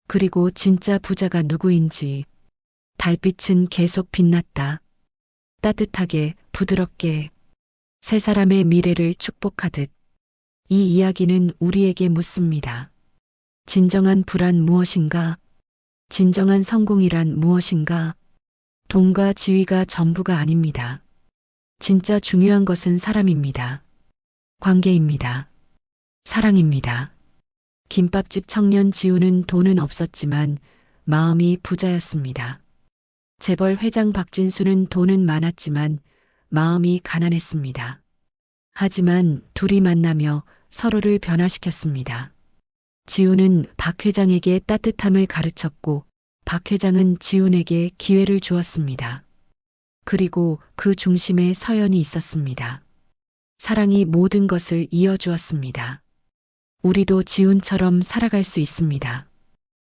그리고 진짜 부자가 누구인지. 달빛은 계속 빛났다. 따뜻하게, 부드럽게, 세 사람의 미래를 축복하듯. 이 이야기는 우리에게 묻습니다. 진정한 부란 무엇인가? 진정한 성공이란 무엇인가? 돈과 지위가 전부가 아닙니다. 진짜 중요한 것은 사람입니다. 관계입니다. 사랑입니다. 김밥집 청년 지우는 돈은 없었지만 마음이 부자였습니다. 재벌 회장 박진수는 돈은 많았지만 마음이 가난했습니다. 하지만 둘이 만나며 서로를 변화시켰습니다. 지훈은 박 회장에게 따뜻함을 가르쳤고 박 회장은 지훈에게 기회를 주었습니다. 그리고 그 중심에 서연이 있었습니다. 사랑이 모든 것을 이어주었습니다. 우리도 지훈처럼 살아갈 수 있습니다.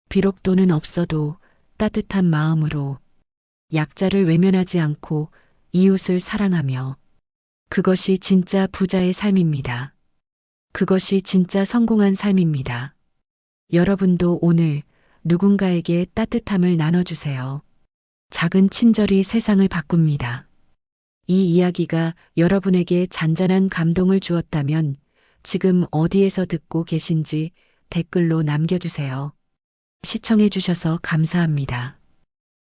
비록 돈은 없어도 따뜻한 마음으로 약자를 외면하지 않고 이웃을 사랑하며 그것이 진짜 부자의 삶입니다. 그것이 진짜 성공한 삶입니다. 여러분도 오늘 누군가에게 따뜻함을 나눠주세요. 작은 친절이 세상을 바꿉니다. 이 이야기가 여러분에게 잔잔한 감동을 주었다면 지금 어디에서 듣고 계신지 댓글로 남겨주세요. 시청해주셔서 감사합니다.